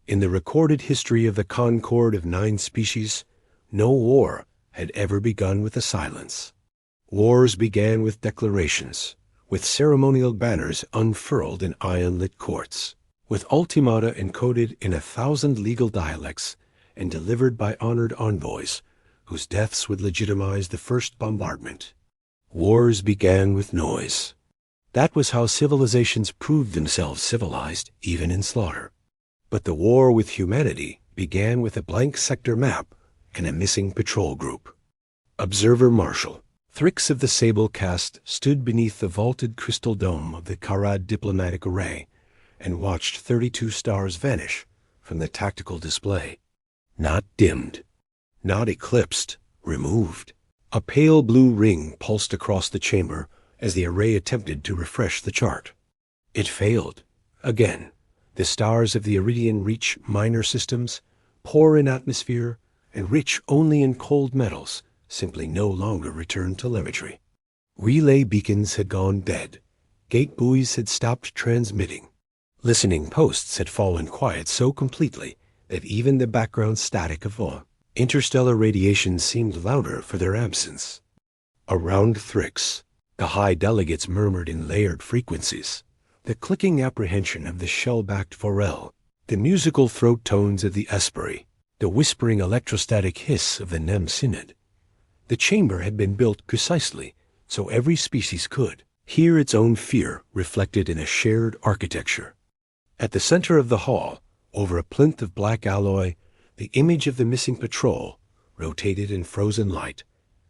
In the recorded history of the concord of 9 species, no war had ever begun with a silence. Wars began with declarations, with ceremonial banners unfurled in iron-lit courts, with ultimata encoded in 1,000 legal dialects and delivered by honored envoys, whose deaths would legitimize the first bombardment. Wars began with noise. That was how civilizations proved themselves civilized, even in slaughter. But the war with humanity began with a blank sector map and a missing patrol group. Observer Marshal Thrix of the Sable Caste stood beneath the vaulted crystal dome of the Karad diplomatic array and watched 32 stars vanish from the tactical display. Not dimmed, not eclipsed, removed. A pale blue ring pulsed across the chamber as the array attempted to refresh the chart. It failed. Again, the stars of the Iridian Reach minor systems, poor in atmosphere and rich only in cold metals, simply no longer returned telemetry. Relay beacons had gone dead. Gate buoys had stopped transmitting. Listening posts had fallen quiet so completely that even the background static of interstellar radiation seemed louder for their absence. Around Thrix, the high delegates murmured in layered frequencies, the clicking apprehension of the shell-backed forel, the musical throat tones of the Esprit, the whispering electrostatic hiss of the Nem Synod. The chamber had been built precisely so every species could hear its own fear reflected in a shared architecture. At the center of the hall, over a plinth of black alloy, the image of the missing patrol rotated in frozen light.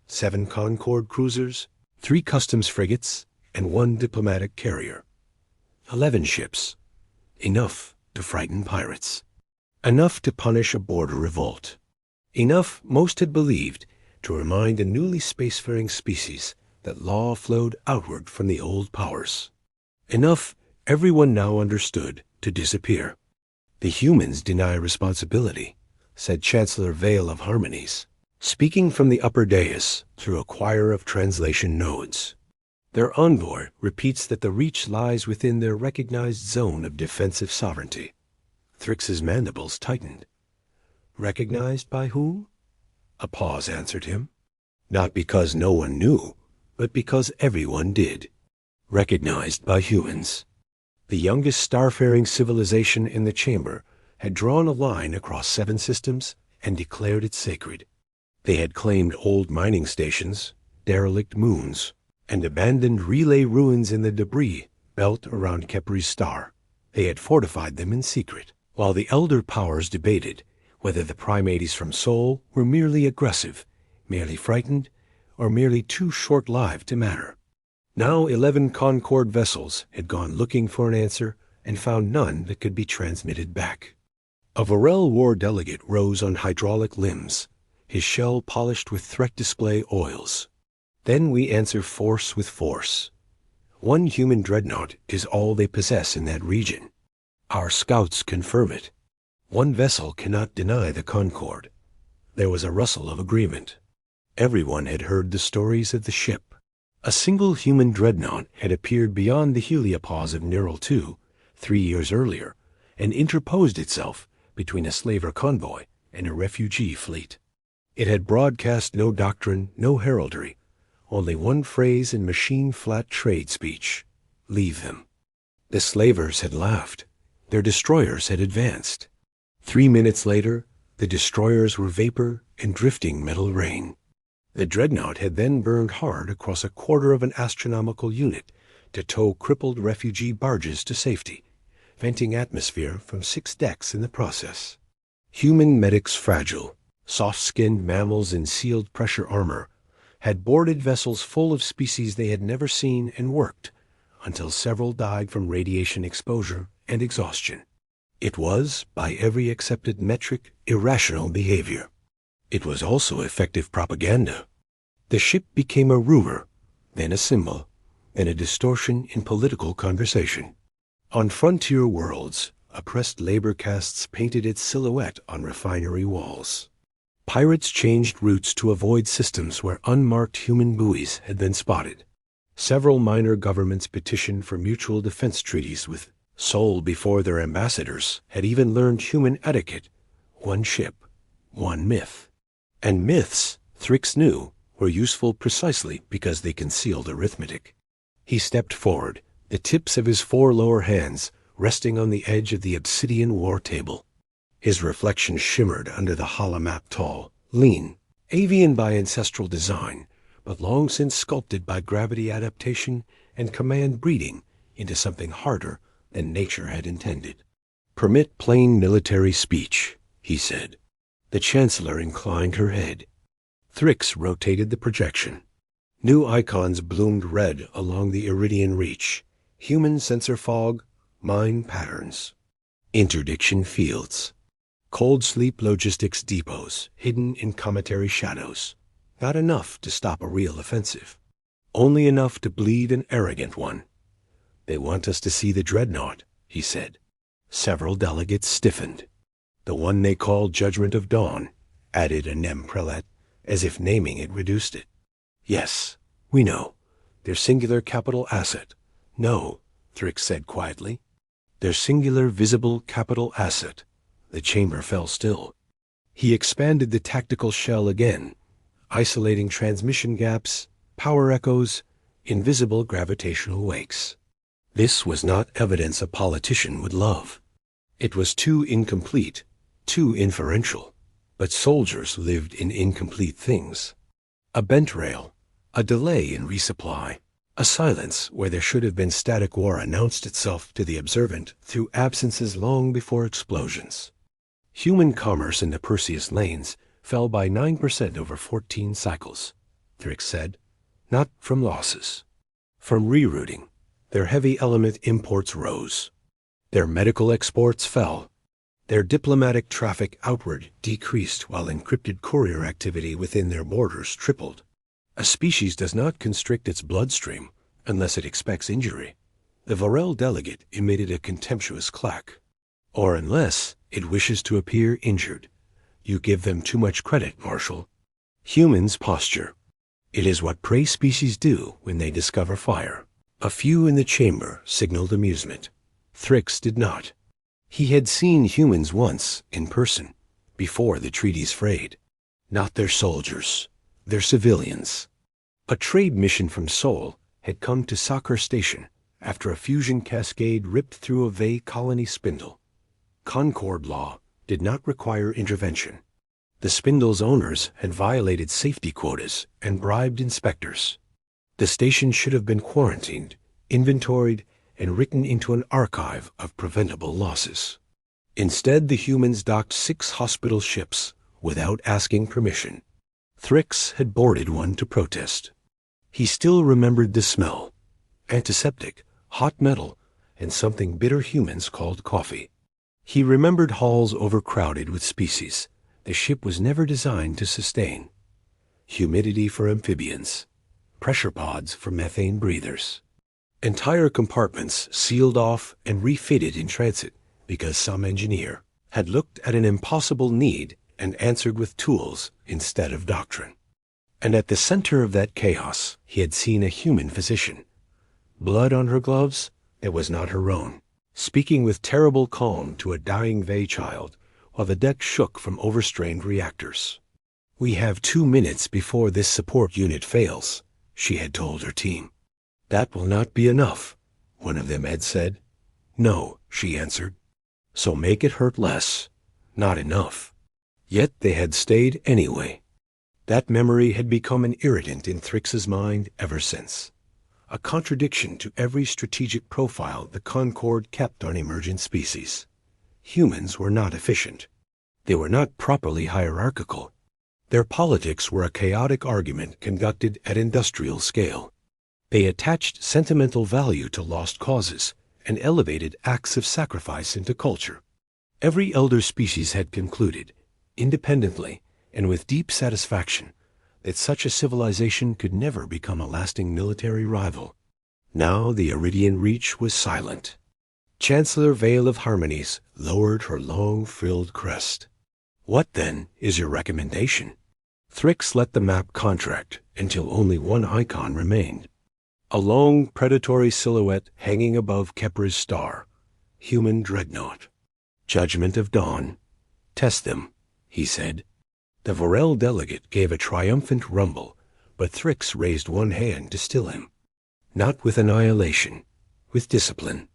7 Concord cruisers, 3 customs frigates, and 1 diplomatic carrier. 11 ships. Enough to frighten pirates. Enough to punish a border revolt. Enough, most had believed, to remind a newly spacefaring species that law flowed outward from the old powers. Enough, everyone now understood, to disappear. The humans deny responsibility, said Chancellor Vale of Harmonies, speaking from the upper dais through a choir of translation nodes. Their envoy repeats that the Reach lies within their recognized zone of defensive sovereignty. Thrix's mandibles tightened. Recognized by whom? A pause answered him. Not because no one knew, but because everyone did. Recognized by humans. The youngest starfaring civilization in the chamber had drawn a line across 7 systems and declared it sacred. They had claimed old mining stations, derelict moons, and abandoned relay ruins in the debris belt around Kepri's star. They had fortified them in secret, while the elder powers debated whether the primates from Sol were merely aggressive, merely frightened, or merely too short-lived to matter. Now 11 Concord vessels had gone looking for an answer and found none that could be transmitted back. A Varel War delegate rose on hydraulic limbs, his shell polished with threat display oils. Then we answer force with force. 1 human dreadnought is all they possess in that region. Our scouts confirm it. 1 vessel cannot deny the Concord. There was a rustle of agreement. Everyone had heard the stories of the ship. A single human dreadnought had appeared beyond the heliopause of Neural 2 3 years earlier and interposed itself between a slaver convoy and a refugee fleet. It had broadcast no doctrine, no heraldry, only 1 phrase in machine-flat trade speech: leave them. The slavers had laughed. Their destroyers had advanced. 3 minutes later, the destroyers were vapor and drifting metal rain. The dreadnought had then burned hard across a quarter of an astronomical unit to tow crippled refugee barges to safety, venting atmosphere from 6 decks in the process. Human medics fragile, soft-skinned mammals in sealed pressure armor, had boarded vessels full of species they had never seen and worked, until several died from radiation exposure and exhaustion. It was, by every accepted metric, irrational behavior. It was also effective propaganda. The ship became a rumor, then a symbol, then a distortion in political conversation. On frontier worlds, oppressed labor castes painted its silhouette on refinery walls. Pirates changed routes to avoid systems where unmarked human buoys had been spotted. Several minor governments petitioned for mutual defense treaties with Sol, before their ambassadors, had even learned human etiquette. One ship, one myth. And myths, Thrix knew, were useful precisely because they concealed arithmetic. He stepped forward, the tips of his 4 lower hands resting on the edge of the obsidian war table. His reflection shimmered under the holomap, tall, lean, avian by ancestral design, but long since sculpted by gravity adaptation and command breeding into something harder than nature had intended. "Permit plain military speech," he said. The Chancellor inclined her head. Thrix rotated the projection. New icons bloomed red along the Iridian reach. Human sensor fog, mine patterns. Interdiction fields. Cold sleep logistics depots hidden in cometary shadows. Not enough to stop a real offensive. Only enough to bleed an arrogant one. "They want us to see the Dreadnought," he said. Several delegates stiffened. "The one they call Judgment of Dawn," added a Nem prelate, as if naming it reduced it. "Yes, we know. Their singular capital asset." "No," Thrix said quietly. "Their singular visible capital asset." The chamber fell still. He expanded the tactical shell again, isolating transmission gaps, power echoes, invisible gravitational wakes. This was not evidence a politician would love. It was too incomplete, too inferential. But soldiers lived in incomplete things. A bent rail, a delay in resupply, a silence where there should have been static war announced itself to the observant through absences long before explosions. Human commerce in the Perseus lanes fell by 9% over 14 cycles, Thrix said. Not from losses. From rerouting, their heavy element imports rose. Their medical exports fell. Their diplomatic traffic outward decreased while encrypted courier activity within their borders tripled. A species does not constrict its bloodstream unless it expects injury. The Varel delegate emitted a contemptuous clack. Or unless it wishes to appear injured. You give them too much credit, Marshal. Humans posture. It is what prey species do when they discover fire. A few in the chamber signaled amusement. Thrix did not. He had seen humans once, in person, before the treaties frayed. Not their soldiers, their civilians. A trade mission from Sol had come to Sakar Station after a fusion cascade ripped through a Vey colony spindle. Concord law did not require intervention. The spindle's owners had violated safety quotas and bribed inspectors. The station should have been quarantined, inventoried, and written into an archive of preventable losses. Instead, the humans docked 6 hospital ships without asking permission. Thrix had boarded one to protest. He still remembered the smell. Antiseptic, hot metal, and something bitter humans called coffee. He remembered halls overcrowded with species the ship was never designed to sustain. Humidity for amphibians. Pressure pods for methane breathers. Entire compartments sealed off and refitted in transit because some engineer had looked at an impossible need and answered with tools instead of doctrine. And at the center of that chaos, he had seen a human physician. Blood on her gloves that was not her own, speaking with terrible calm to a dying Vey child while the deck shook from overstrained reactors. "We have 2 minutes before this support unit fails," she had told her team. "That will not be enough," one of them had said. "No," she answered. "So make it hurt less. Not enough." Yet they had stayed anyway. That memory had become an irritant in Thrix's mind ever since. A contradiction to every strategic profile the Concord kept on emergent species. Humans were not efficient. They were not properly hierarchical. Their politics were a chaotic argument conducted at industrial scale. They attached sentimental value to lost causes and elevated acts of sacrifice into culture. Every elder species had concluded, independently and with deep satisfaction, that such a civilization could never become a lasting military rival. Now the Iridian Reach was silent. Chancellor Veil of Harmonies lowered her long frilled crest. "What, then, is your recommendation?" Thrix let the map contract until only one icon remained. A long predatory silhouette hanging above Kepra's star, human dreadnought. Judgment of Dawn. Test them, he said. The Vorel delegate gave a triumphant rumble, but Thrix raised one hand to still him. Not with annihilation, with discipline.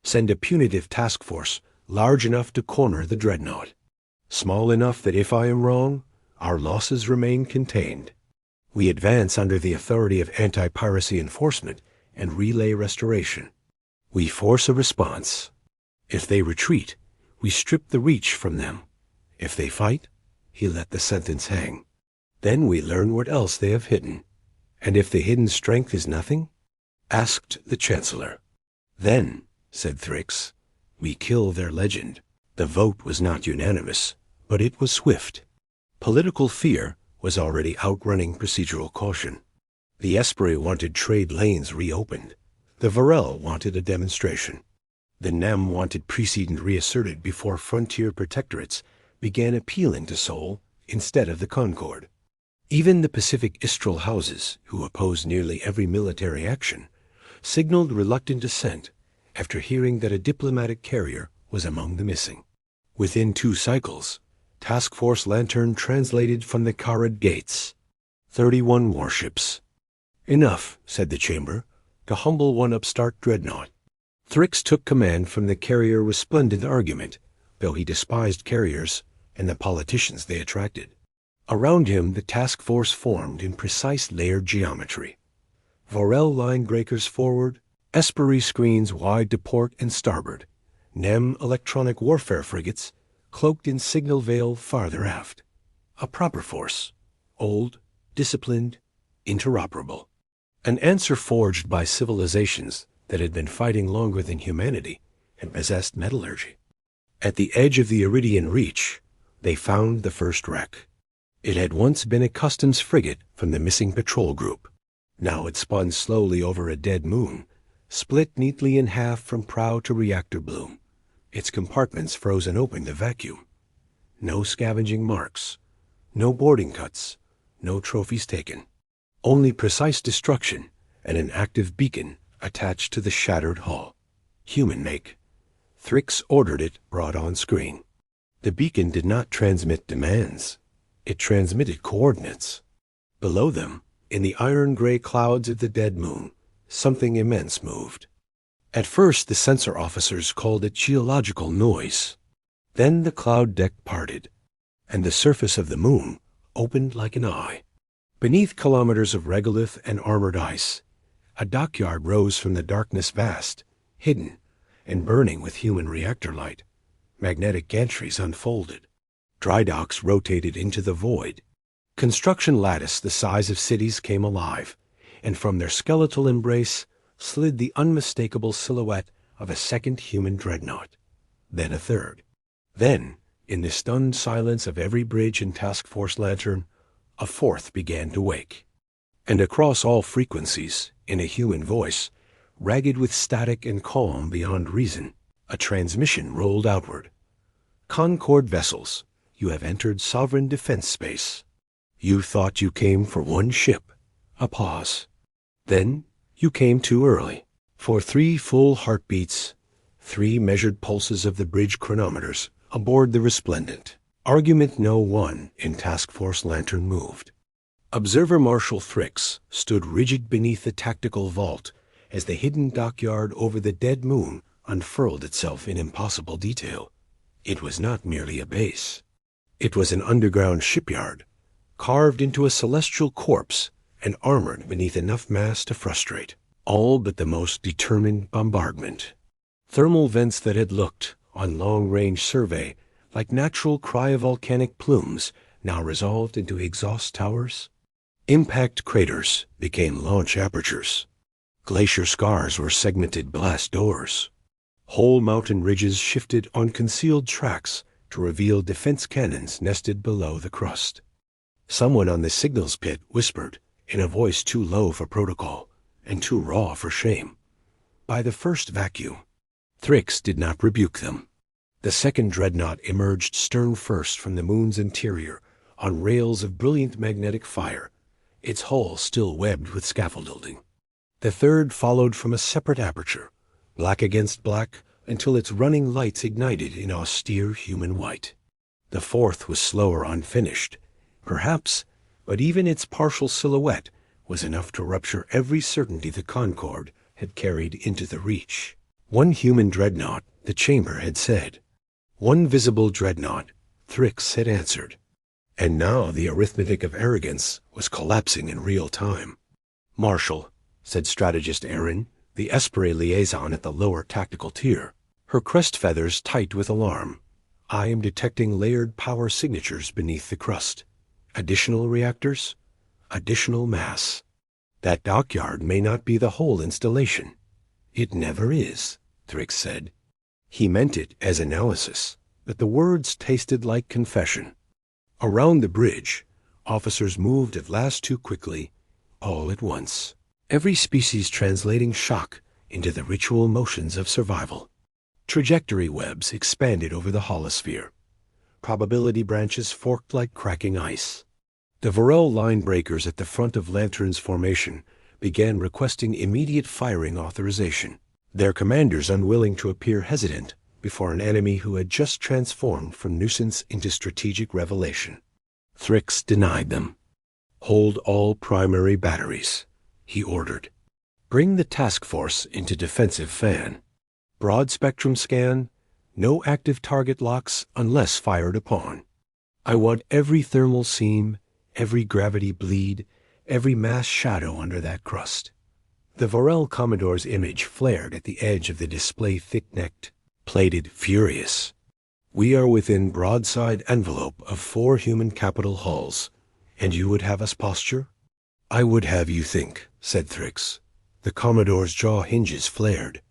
Send a punitive task force large enough to corner the dreadnought. Small enough that if I am wrong, our losses remain contained. We advance under the authority of anti-piracy enforcement and relay restoration. We force a response. If they retreat, we strip the reach from them. If they fight, he let the sentence hang. Then we learn what else they have hidden. And if the hidden strength is nothing? Asked the Chancellor. Then, said Thrix, we kill their legend. The vote was not unanimous, but it was swift. Political fear was already outrunning procedural caution. The Esprit wanted trade lanes reopened. The Vorel wanted a demonstration. The Nem wanted precedent reasserted before frontier protectorates began appealing to Sol instead of the Concord. Even the Pacific Istral houses, who opposed nearly every military action, signaled reluctant assent after hearing that a diplomatic carrier was among the missing. Within 2 cycles, Task Force Lantern translated from the Karad gates. 31 warships. Enough, said the Chamber, to humble one upstart dreadnought. Thrix took command from the carrier resplendent argument, though he despised carriers and the politicians they attracted. Around him the task force formed in precise layered geometry. Vorel line breakers forward, Esprit screens wide to port and starboard, Nem electronic warfare frigates cloaked in signal veil farther aft. A proper force, old, disciplined, interoperable. An answer forged by civilizations that had been fighting longer than humanity and possessed metallurgy. At the edge of the Iridian Reach, they found the first wreck. It had once been a customs frigate from the missing patrol group. Now it spun slowly over a dead moon, split neatly in half from prow to reactor bloom, its compartments frozen open to vacuum. No scavenging marks, no boarding cuts, no trophies taken. Only precise destruction and an active beacon attached to the shattered hull. Human make. Thrix ordered it brought on screen. The beacon did not transmit demands. It transmitted coordinates. Below them, in the iron-gray clouds of the dead moon, something immense moved. At first the sensor officers called it geological noise. Then the cloud deck parted, and the surface of the moon opened like an eye. Beneath kilometers of regolith and armored ice, a dockyard rose from the darkness vast, hidden and burning with human reactor light. Magnetic gantries unfolded. Dry docks rotated into the void. Construction lattice the size of cities came alive, and from their skeletal embrace slid the unmistakable silhouette of a second human dreadnought. Then a third. Then, in the stunned silence of every bridge and task force lantern, a fourth began to wake. And across all frequencies, in a human voice, ragged with static and calm beyond reason, a transmission rolled outward. Concord vessels, you have entered sovereign defense space. You thought you came for one ship. A pause. Then you came too early. For 3 full heartbeats, 3 measured pulses of the bridge chronometers aboard the Resplendent. Argument no 1 in Task Force Lantern moved. Observer Marshal Thrix stood rigid beneath the tactical vault as the hidden dockyard over the dead moon unfurled itself in impossible detail. It was not merely a base. It was an underground shipyard, carved into a celestial corpse and armored beneath enough mass to frustrate all but the most determined bombardment. Thermal vents that had looked, on long-range survey, like natural cryovolcanic plumes, now resolved into exhaust towers. Impact craters became launch apertures. Glacier scars were segmented blast doors. Whole mountain ridges shifted on concealed tracks to reveal defense cannons nested below the crust. Someone on the signals pit whispered, in a voice too low for protocol and too raw for shame. By the first vacuum, Thrix did not rebuke them. The second dreadnought emerged stern first from the moon's interior on rails of brilliant magnetic fire, its hull still webbed with scaffolding. The third followed from a separate aperture, black against black, until its running lights ignited in austere human white. The fourth was slower, unfinished, perhaps, but even its partial silhouette was enough to rupture every certainty the Concorde had carried into the Reach. One human dreadnought, the chamber had said. One visible dreadnought, Thrix had answered. And now the arithmetic of arrogance was collapsing in real time. "Marshal," said strategist Erin, the Esprit liaison at the lower tactical tier, her crest feathers tight with alarm, "I am detecting layered power signatures beneath the crust. Additional reactors? Additional mass. That dockyard may not be the whole installation." "It never is," Thrix said. He meant it as analysis, but the words tasted like confession. Around the bridge, officers moved at last too quickly, all at once. Every species translating shock into the ritual motions of survival. Trajectory webs expanded over the holosphere. Probability branches forked like cracking ice. The Varel line breakers at the front of Lantern's formation began requesting immediate firing authorization, their commanders unwilling to appear hesitant before an enemy who had just transformed from nuisance into strategic revelation. Thrix denied them. "Hold all primary batteries," he ordered. "Bring the task force into defensive fan. Broad spectrum scan, no active target locks unless fired upon. I want every thermal seam, every gravity bleed, every mass shadow under that crust." The Varel Commodore's image flared at the edge of the display, thick-necked, plated, furious. "We are within broadside envelope of 4 human capital hulls, and you would have us posture?" "I would have you think," said Thrix. The Commodore's jaw hinges flared.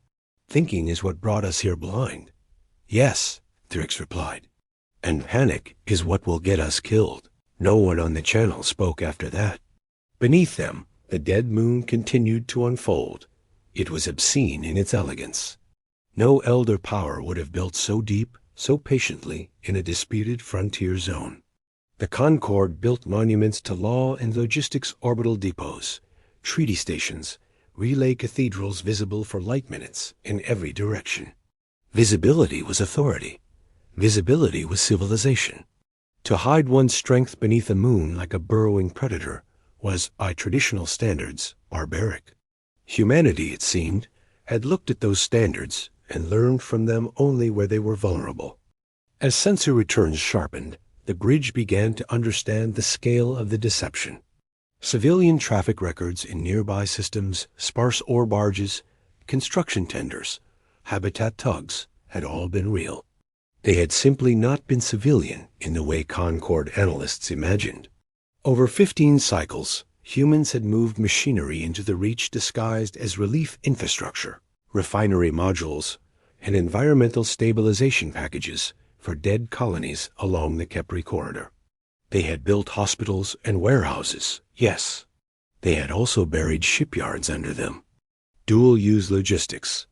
"Thinking is what brought us here blind." "Yes," Thrix replied. "And panic is what will get us killed." No one on the channel spoke after that. Beneath them, the dead moon continued to unfold. It was obscene in its elegance. No elder power would have built so deep, so patiently, in a disputed frontier zone. The Concorde built monuments to law and logistics orbital depots, treaty stations, relay cathedrals visible for light minutes in every direction. Visibility was authority. Visibility was civilization. To hide one's strength beneath a moon like a burrowing predator was, by traditional standards, barbaric. Humanity, it seemed, had looked at those standards and learned from them only where they were vulnerable. As sensor returns sharpened, the bridge began to understand the scale of the deception. Civilian traffic records in nearby systems, sparse ore barges, construction tenders, habitat tugs had all been real. They had simply not been civilian in the way Concorde analysts imagined. Over 15 cycles, humans had moved machinery into the Reach disguised as relief infrastructure, refinery modules, and environmental stabilization packages for dead colonies along the Kepri corridor. They had built hospitals and warehouses, yes. They had also buried shipyards under them. Dual-use logistics,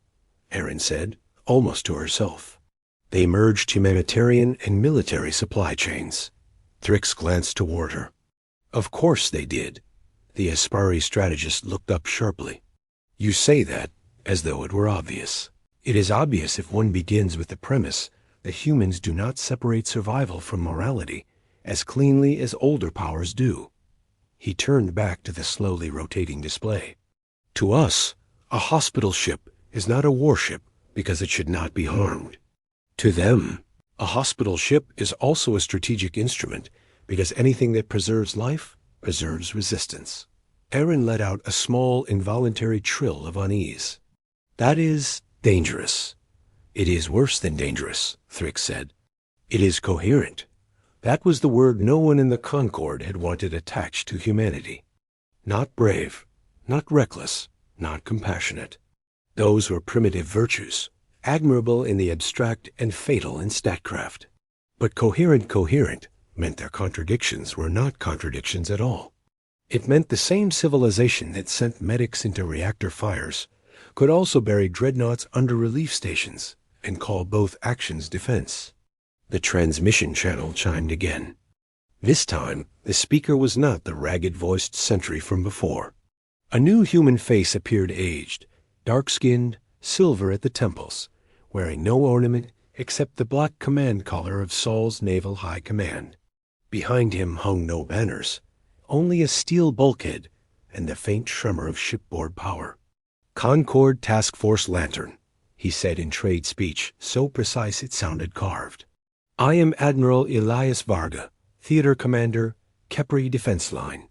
Erin said, almost to herself. They merged humanitarian and military supply chains. Thrix glanced toward her. Of course they did. The Aspari strategist looked up sharply. You say that as though it were obvious. It is obvious if one begins with the premise that humans do not separate survival from morality as cleanly as older powers do. He turned back to the slowly rotating display. To us, a hospital ship is not a warship because it should not be harmed. To them, a hospital ship is also a strategic instrument because anything that preserves life preserves resistance. Erin let out a small, involuntary trill of unease. That is dangerous. It is worse than dangerous, Thrix said. It is coherent. That was the word no one in the Concorde had wanted attached to humanity. Not brave, not reckless, not compassionate. Those were primitive virtues, admirable in the abstract and fatal in statcraft. But coherent meant their contradictions were not contradictions at all. It meant the same civilization that sent medics into reactor fires could also bury dreadnoughts under relief stations and call both actions defense. The transmission channel chimed again. This time, the speaker was not the ragged-voiced sentry from before. A new human face appeared aged, dark-skinned, silver at the temples, wearing no ornament except the black command collar of Saul's Naval High Command. Behind him hung no banners, only a steel bulkhead and the faint tremor of shipboard power. "Concord Task Force Lantern," he said in trade speech so precise it sounded carved. "I am Admiral Elias Varga, Theater Commander, Kepri Defense Line.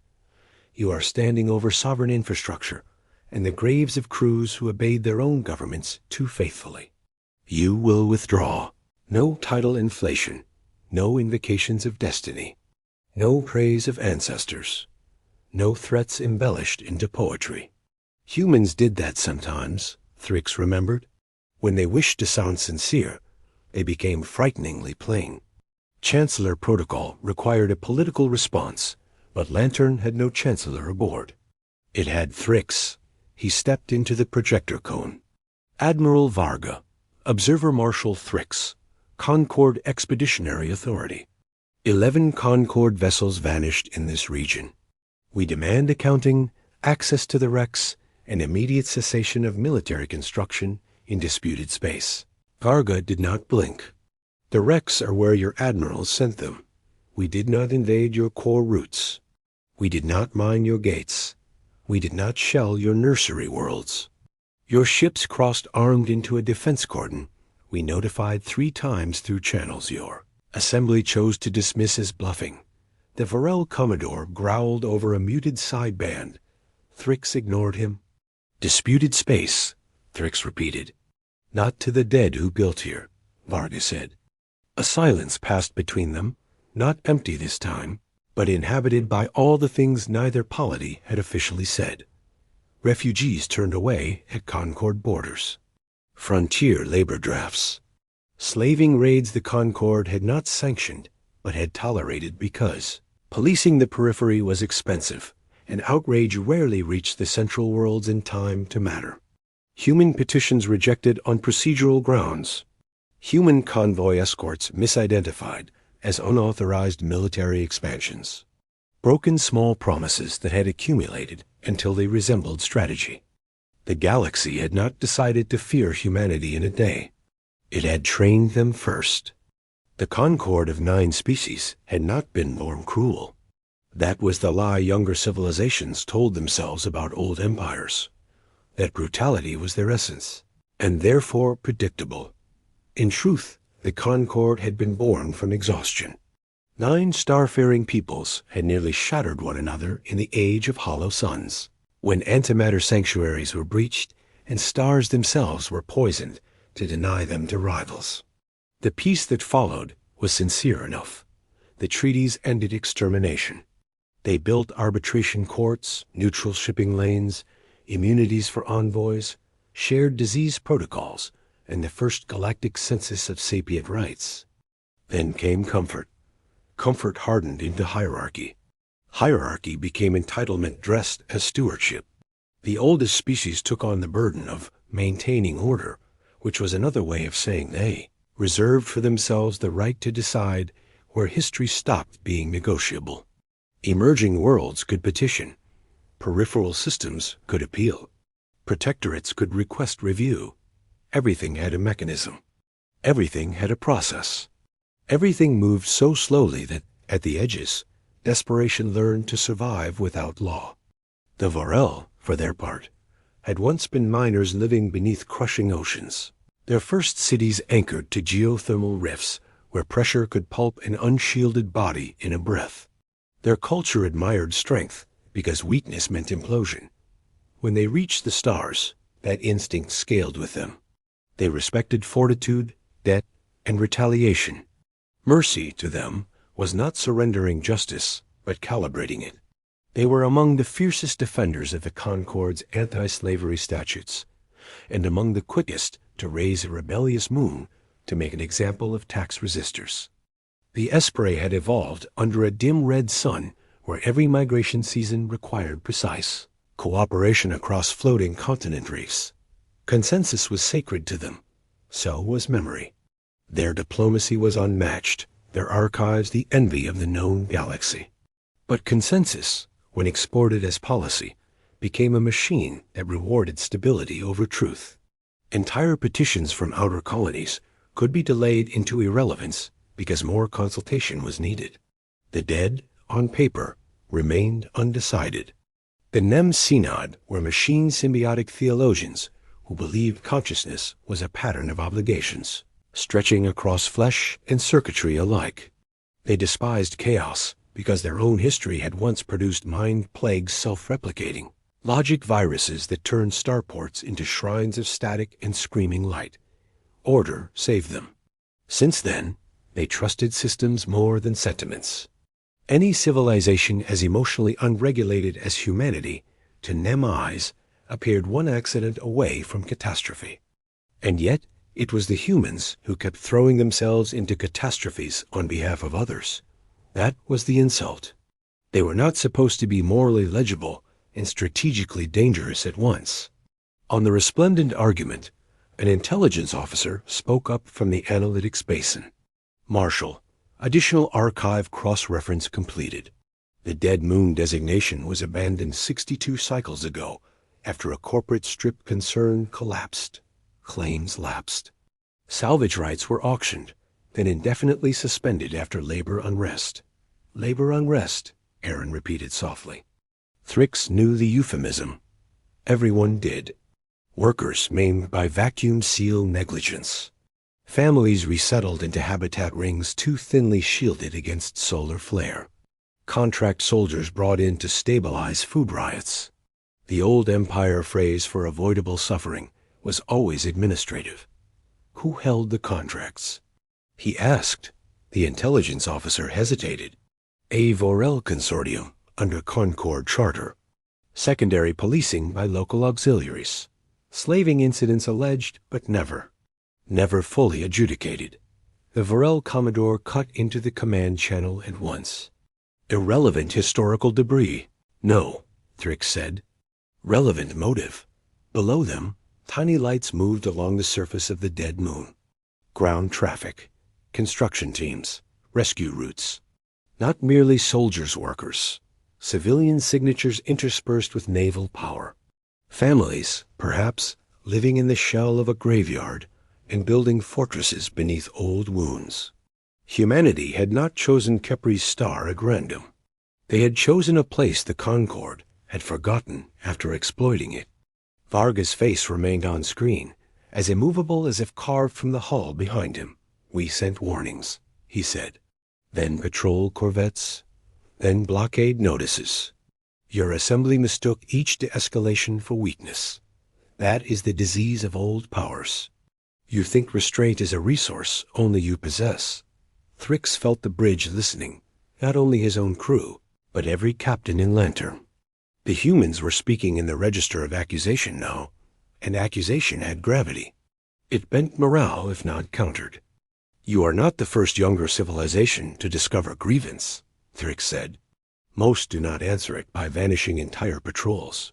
You are standing over sovereign infrastructure and the graves of crews who obeyed their own governments too faithfully. You will withdraw. No title inflation, no invocations of destiny, no praise of ancestors, no threats embellished into poetry. Humans did that sometimes," Thrix remembered. "When they wished to sound sincere, they became frighteningly plain. Chancellor protocol required a political response, but Lantern had no chancellor aboard. It had Thrix. He stepped into the projector cone. "Admiral Varga, Observer Marshal Thrix, Concord Expeditionary Authority. 11 Concord vessels vanished in this region. We demand accounting, access to the wrecks, and immediate cessation of military construction in disputed space." Varga did not blink. "The wrecks are where your admirals sent them. We did not invade your core routes. We did not mine your gates. We did not shell your nursery worlds. Your ships crossed armed into a defense cordon. We notified 3 times through channels. Your assembly chose to dismiss as bluffing. The Varel Commodore growled over a muted sideband. Thrix ignored him. "Disputed space," Thrix repeated. "Not to the dead who built here," Varga said. A silence passed between them, not empty this time, but inhabited by all the things neither polity had officially said. Refugees turned away at Concord borders. Frontier labor drafts. Slaving raids the Concord had not sanctioned, but had tolerated because policing the periphery was expensive, and outrage rarely reached the central worlds in time to matter. Human petitions rejected on procedural grounds. Human convoy escorts misidentified as unauthorized military expansions. Broken small promises that had accumulated until they resembled strategy. The galaxy had not decided to fear humanity in a day. It had trained them first. The concord of 9 species had not been born cruel. That was the lie younger civilizations told themselves about old empires. That brutality was their essence, and therefore predictable. In truth, the concord had been born from exhaustion. 9 starfaring peoples had nearly shattered one another in the age of hollow suns, when antimatter sanctuaries were breached and stars themselves were poisoned to deny them to rivals. The peace that followed was sincere enough. The treaties ended extermination. They built arbitration courts, neutral shipping lanes, immunities for envoys, shared disease protocols, and the first galactic census of sapient rights. Then came comfort. Comfort hardened into hierarchy. Hierarchy became entitlement dressed as stewardship. The oldest species took on the burden of maintaining order, which was another way of saying they reserved for themselves the right to decide where history stopped being negotiable. Emerging worlds could petition. Peripheral systems could appeal. Protectorates could request review. Everything had a mechanism. Everything had a process. Everything moved so slowly that, at the edges, desperation learned to survive without law. The Varel, for their part, had once been miners living beneath crushing oceans, their first cities anchored to geothermal rifts where pressure could pulp an unshielded body in a breath. Their culture admired strength because weakness meant implosion. When they reached the stars, that instinct scaled with them. They respected fortitude, debt, and retaliation. Mercy, to them, was not surrendering justice, but calibrating it. They were among the fiercest defenders of the Concord's anti-slavery statutes, and among the quickest to raise a rebellious moon to make an example of tax resistors. The Esprit had evolved under a dim red sun where every migration season required precise cooperation across floating continent reefs. Consensus was sacred to them. So was memory. Their diplomacy was unmatched, their archives the envy of the known galaxy. But consensus, when exported as policy, became a machine that rewarded stability over truth. Entire petitions from outer colonies could be delayed into irrelevance because more consultation was needed. The dead, on paper, remained undecided. The Nem Synod were machine symbiotic theologians who believed consciousness was a pattern of obligations, stretching across flesh and circuitry alike. They despised chaos because their own history had once produced mind plagues self-replicating, logic viruses that turned starports into shrines of static and screaming light. Order saved them. Since then, they trusted systems more than sentiments. Any civilization as emotionally unregulated as humanity, to Nem eyes, appeared one accident away from catastrophe. And yet, it was the humans who kept throwing themselves into catastrophes on behalf of others. That was the insult. They were not supposed to be morally legible and strategically dangerous at once. On the resplendent argument, an intelligence officer spoke up from the analytics basin. Marshal, additional archive cross-reference completed. The dead moon designation was abandoned 62 cycles ago after a corporate strip concern collapsed. Claims lapsed. Salvage rights were auctioned, then indefinitely suspended after labor unrest. Labor unrest, Aaron repeated softly. Thrix knew the euphemism. Everyone did. Workers maimed by vacuum seal negligence. Families resettled into habitat rings too thinly shielded against solar flare. Contract soldiers brought in to stabilize food riots. The old empire phrase for avoidable suffering was always administrative. Who held the contracts? He asked. The intelligence officer hesitated. A Vorel consortium under Concord Charter. Secondary policing by local auxiliaries. Slaving incidents alleged, but never fully adjudicated. The Vorel Commodore cut into the command channel at once. Irrelevant historical debris. No, Thrix said. Relevant motive. Below them, tiny lights moved along the surface of the dead moon. Ground traffic, construction teams, rescue routes. Not merely soldiers' workers. Civilian signatures interspersed with naval power. Families, perhaps, living in the shell of a graveyard and building fortresses beneath old wounds. Humanity had not chosen Kepri's star at random. They had chosen a place the Concord had forgotten after exploiting it. Varga's face remained on screen, as immovable as if carved from the hull behind him. We sent warnings, he said. Then patrol corvettes, then blockade notices. Your assembly mistook each de-escalation for weakness. That is the disease of old powers. You think restraint is a resource only you possess. Thrix felt the bridge listening, not only his own crew, but every captain in Lantern. The humans were speaking in the register of accusation now, and accusation had gravity. It bent morale if not countered. You are not the first younger civilization to discover grievance, Thrix said. Most do not answer it by vanishing entire patrols.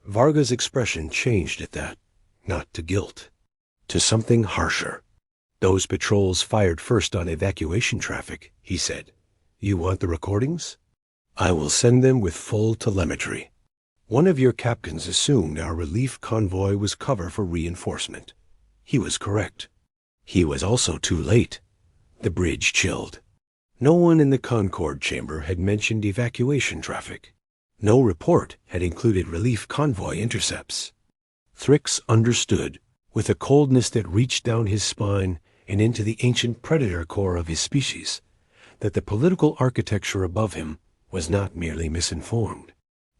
Varga's expression changed at that, not to guilt, to something harsher. Those patrols fired first on evacuation traffic, he said. You want the recordings? I will send them with full telemetry. One of your captains assumed our relief convoy was cover for reinforcement. He was correct. He was also too late. The bridge chilled. No one in the Concord chamber had mentioned evacuation traffic. No report had included relief convoy intercepts. Thrix understood, with a coldness that reached down his spine and into the ancient predator core of his species, that the political architecture above him was not merely misinformed.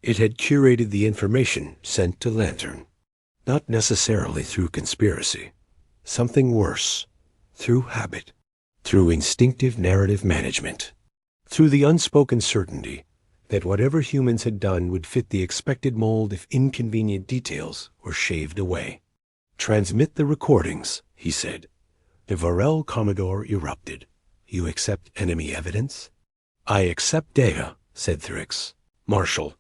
It had curated the information sent to Lantern, not necessarily through conspiracy. Something worse, through habit, through instinctive narrative management, through the unspoken certainty that whatever humans had done would fit the expected mold if inconvenient details were shaved away. Transmit the recordings, he said. The Vorel Commodore erupted. You accept enemy evidence? I accept data, said Thrix. Marshal,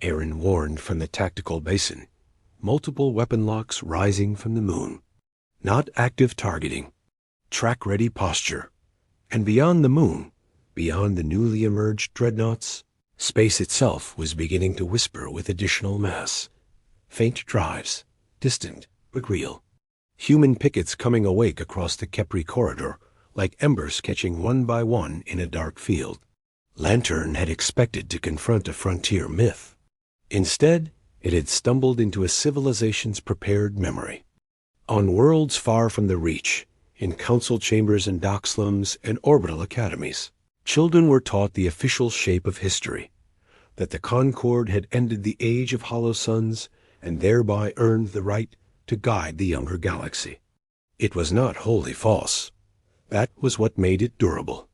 Aaron warned from the tactical basin. Multiple weapon locks rising from the moon. Not active targeting. Track-ready posture. And beyond the moon, beyond the newly emerged dreadnoughts, space itself was beginning to whisper with additional mass. Faint drives, distant but real. Human pickets coming awake across the Kepri corridor, like embers catching one by one in a dark field. Lantern had expected to confront a frontier myth. Instead, it had stumbled into a civilization's prepared memory. On worlds far from the reach, in council chambers and dock slums and orbital academies, children were taught the official shape of history, that the Concord had ended the age of hollow suns and thereby earned the right to guide the younger galaxy. It was not wholly false. That was what made it durable.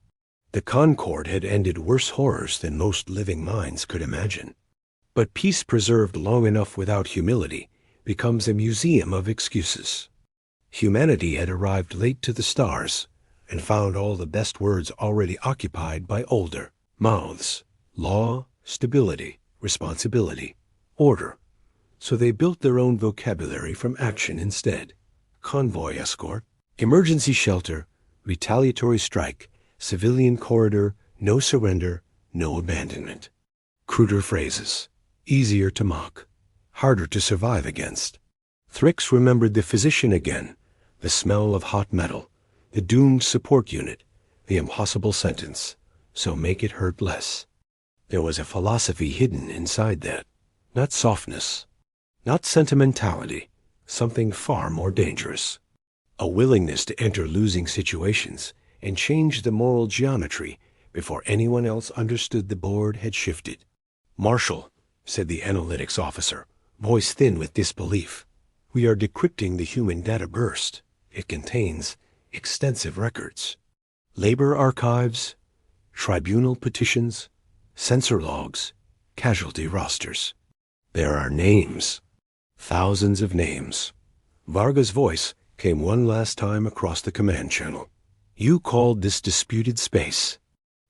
The Concord had ended worse horrors than most living minds could imagine. But peace preserved long enough without humility becomes a museum of excuses. Humanity had arrived late to the stars and found all the best words already occupied by older mouths: law, stability, responsibility, order. So they built their own vocabulary from action instead. Convoy escort, emergency shelter, retaliatory strike, civilian corridor, no surrender, no abandonment. Cruder phrases, easier to mock, harder to survive against. Thrix remembered the physician again, the smell of hot metal, the doomed support unit, the impossible sentence, so make it hurt less. There was a philosophy hidden inside that, not softness, not sentimentality, something far more dangerous. A willingness to enter losing situations and change the moral geometry before anyone else understood the board had shifted. "Marshal," said the analytics officer, voice thin with disbelief, "we are decrypting the human data burst. It contains extensive records. Labor archives, tribunal petitions, sensor logs, casualty rosters. There are names. Thousands of names." Varga's voice came one last time across the command channel. "You called this disputed space.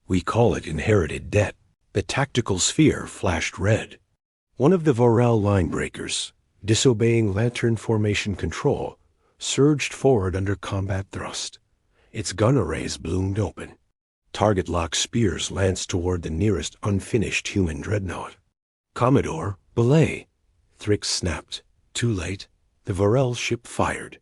We call it inherited debt." The tactical sphere flashed red. One of the Vorel line breakers, disobeying Lantern formation control, surged forward under combat thrust. Its gun arrays bloomed open. Target-lock spears lanced toward the nearest unfinished human dreadnought. "Commodore, belay!" Thrix snapped. Too late, the Vorel ship fired.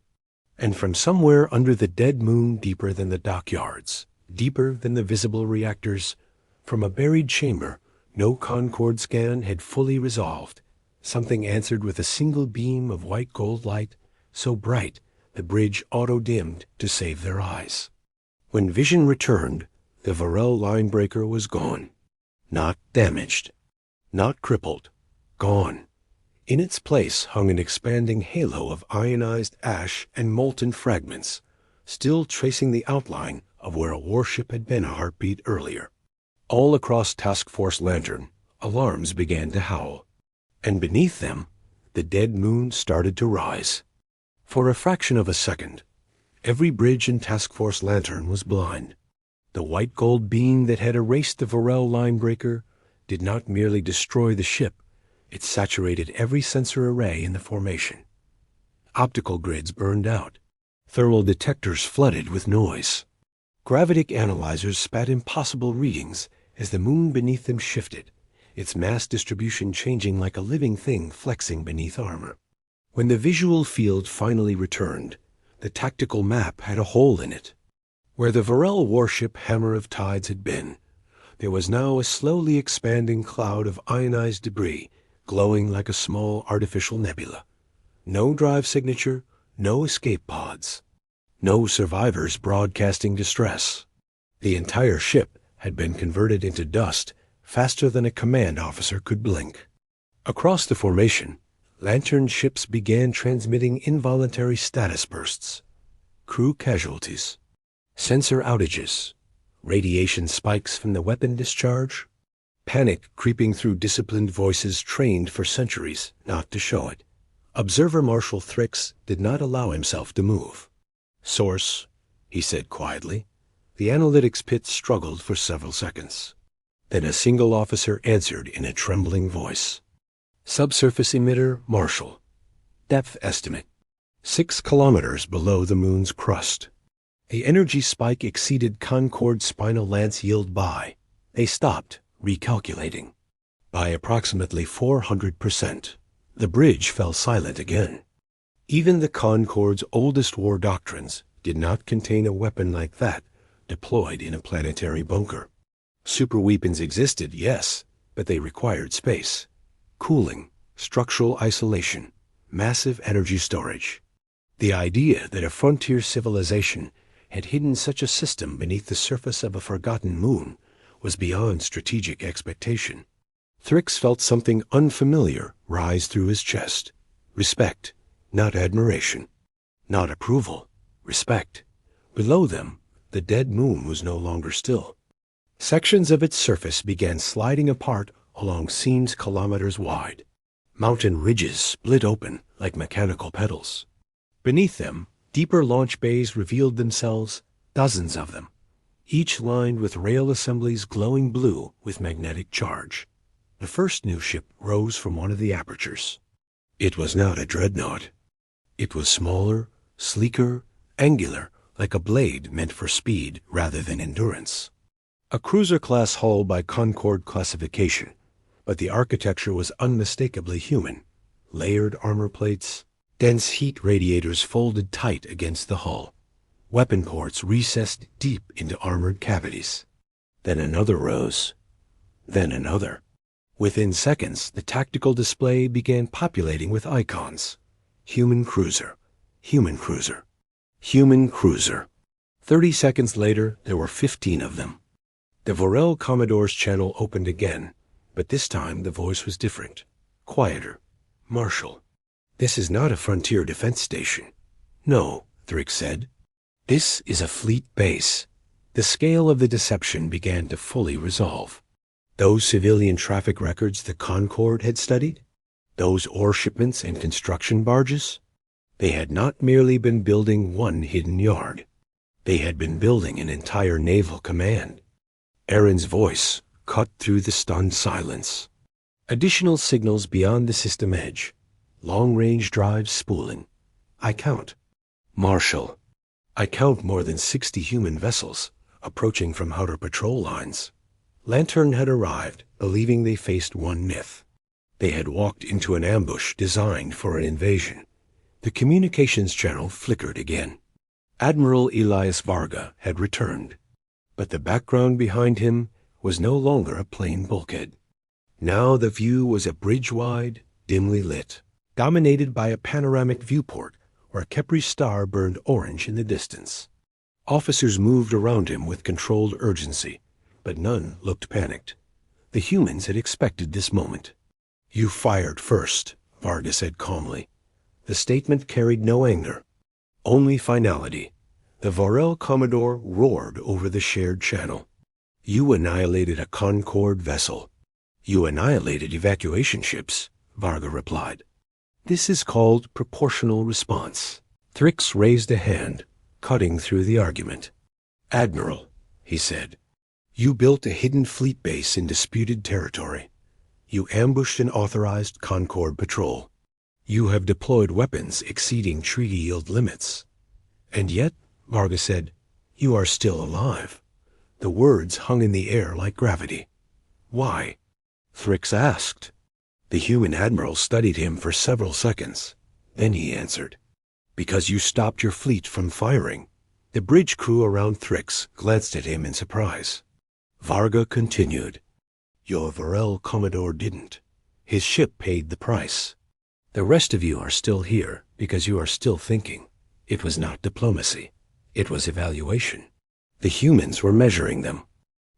And from somewhere under the dead moon, deeper than the dockyards, deeper than the visible reactors, from a buried chamber no Concord scan had fully resolved, something answered with a single beam of white gold light, so bright the bridge auto-dimmed to save their eyes. When vision returned, the Vorel linebreaker was gone. Not damaged. Not crippled. Gone. In its place hung an expanding halo of ionized ash and molten fragments, still tracing the outline of where a warship had been a heartbeat earlier. All across Task Force Lantern, alarms began to howl. And beneath them, the dead moon started to rise. For a fraction of a second, every bridge in Task Force Lantern was blind. The white gold beam that had erased the Vorel linebreaker did not merely destroy the ship, it saturated every sensor array in the formation. Optical grids burned out. Thermal detectors flooded with noise. Gravitic analyzers spat impossible readings as the moon beneath them shifted, its mass distribution changing like a living thing flexing beneath armor. When the visual field finally returned, the tactical map had a hole in it. Where the Vorel warship Hammer of Tides had been, there was now a slowly expanding cloud of ionized debris, glowing like a small artificial nebula. No drive signature, no escape pods. No survivors broadcasting distress. The entire ship had been converted into dust faster than a command officer could blink. Across the formation, Lantern ships began transmitting involuntary status bursts. Crew casualties. Sensor outages. Radiation spikes from the weapon discharge. Panic creeping through disciplined voices trained for centuries not to show it. Observer Marshal Thrix did not allow himself to move. "Source," he said quietly. The analytics pit struggled for several seconds. Then a single officer answered in a trembling voice. "Subsurface emitter, Marshal. Depth estimate. 6 kilometers below the moon's crust." The energy spike exceeded Concord's spinal lance yield by. They stopped, recalculating. By approximately 400%. The bridge fell silent again. Even the Concord's oldest war doctrines did not contain a weapon like that deployed in a planetary bunker. Superweapons existed, yes, but they required space, cooling, structural isolation, massive energy storage. The idea that a frontier civilization had hidden such a system beneath the surface of a forgotten moon was beyond strategic expectation. Thrix felt something unfamiliar rise through his chest. Respect, not admiration. Not approval, respect. Below them, the dead moon was no longer still. Sections of its surface began sliding apart along seams kilometers wide. Mountain ridges split open like mechanical pedals. Beneath them, deeper launch bays revealed themselves, dozens of them, each lined with rail assemblies glowing blue with magnetic charge. The first new ship rose from one of the apertures. It was not a dreadnought. It was smaller, sleeker, angular, like a blade meant for speed rather than endurance. A cruiser-class hull by Concord classification, but the architecture was unmistakably human. Layered armor plates, dense heat radiators folded tight against the hull, weapon ports recessed deep into armored cavities. Then another rose. Then another. Within seconds, the tactical display began populating with icons. Human cruiser, human cruiser, human cruiser. 30 seconds later, there were 15 of them. The Vorel Commodore's channel opened again, but this time the voice was different, quieter, martial. This is not a frontier defense station. No, Thrix said. This is a fleet base. The scale of the deception began to fully resolve. Those civilian traffic records the Concord had studied? Those ore shipments and construction barges? They had not merely been building one hidden yard. They had been building an entire naval command. Aaron's voice cut through the stunned silence. Additional signals beyond the system edge. Long-range drives spooling. I count. Marshal. I count more than 60 human vessels approaching from outer patrol lines. Lantern had arrived, believing they faced one myth. They had walked into an ambush designed for an invasion. The communications channel flickered again. Admiral Elias Varga had returned, but the background behind him was no longer a plain bulkhead. Now the view was a bridge-wide, dimly lit, dominated by a panoramic viewport where a Kepri star burned orange in the distance. Officers moved around him with controlled urgency, but none looked panicked. The humans had expected this moment. You fired first, Varga said calmly. The statement carried no anger, only finality. The Vorel Commodore roared over the shared channel. You annihilated a Concord vessel. You annihilated evacuation ships, Varga replied. This is called proportional response. Thrix raised a hand, cutting through the argument. Admiral, he said, you built a hidden fleet base in disputed territory. You ambushed an authorized Concord patrol. You have deployed weapons exceeding treaty yield limits. And yet, Varga said, you are still alive. The words hung in the air like gravity. Why? Thrix asked. The human admiral studied him for several seconds. Then he answered, because you stopped your fleet from firing. The bridge crew around Thrix glanced at him in surprise. Varga continued, your Vorel Commodore didn't. His ship paid the price. The rest of you are still here because you are still thinking. It was not diplomacy. It was evaluation. The humans were measuring them.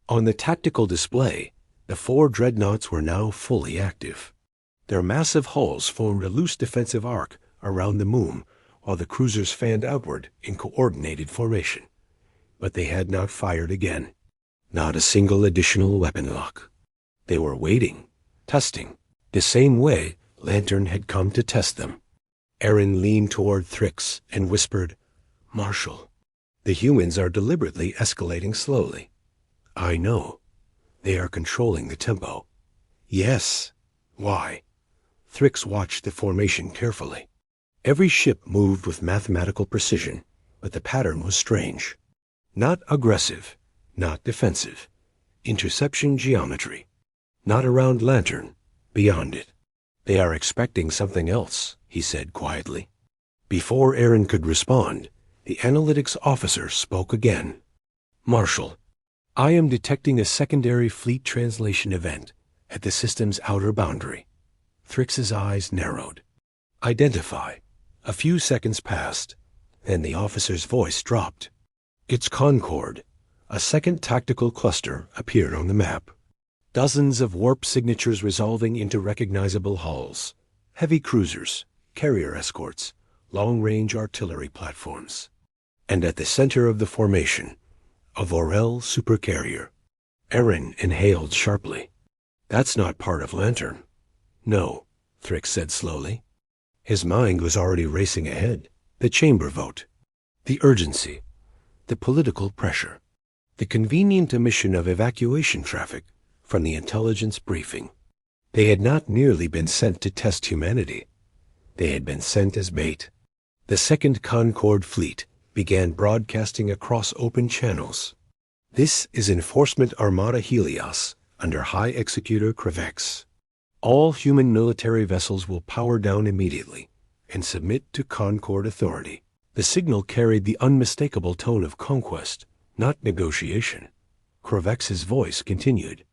On the tactical display, the 4 dreadnoughts were now fully active. Their massive hulls formed a loose defensive arc around the moon while the cruisers fanned outward in coordinated formation. But they had not fired again. Not a single additional weapon lock. They were waiting, testing, the same way Lantern had come to test them. Aaron leaned toward Thrix and whispered, Marshal, the humans are deliberately escalating slowly. I know. They are controlling the tempo. Yes. Why? Thrix watched the formation carefully. Every ship moved with mathematical precision, but the pattern was strange. Not aggressive, not defensive. Interception geometry. Not around Lantern, beyond it. They are expecting something else, he said quietly. Before Aaron could respond, the analytics officer spoke again. Marshal, I am detecting a secondary fleet translation event at the system's outer boundary. Thrix's eyes narrowed. Identify. A few seconds passed, then the officer's voice dropped. It's Concord. A second tactical cluster appeared on the map. Dozens of warp signatures resolving into recognizable hulls. Heavy cruisers, carrier escorts, long-range artillery platforms. And at the center of the formation, a Vorel supercarrier. Aaron inhaled sharply. That's not part of Lantern. No, Thrix said slowly. His mind was already racing ahead. The chamber vote. The urgency. The political pressure. The convenient omission of evacuation traffic from the intelligence briefing. They had not merely been sent to test humanity. They had been sent as bait. The Second Concord Fleet began broadcasting across open channels. This is Enforcement Armada Helios under High Executor Kravex. All human military vessels will power down immediately and submit to Concord authority. The signal carried the unmistakable tone of conquest, not negotiation. Kravex's voice continued.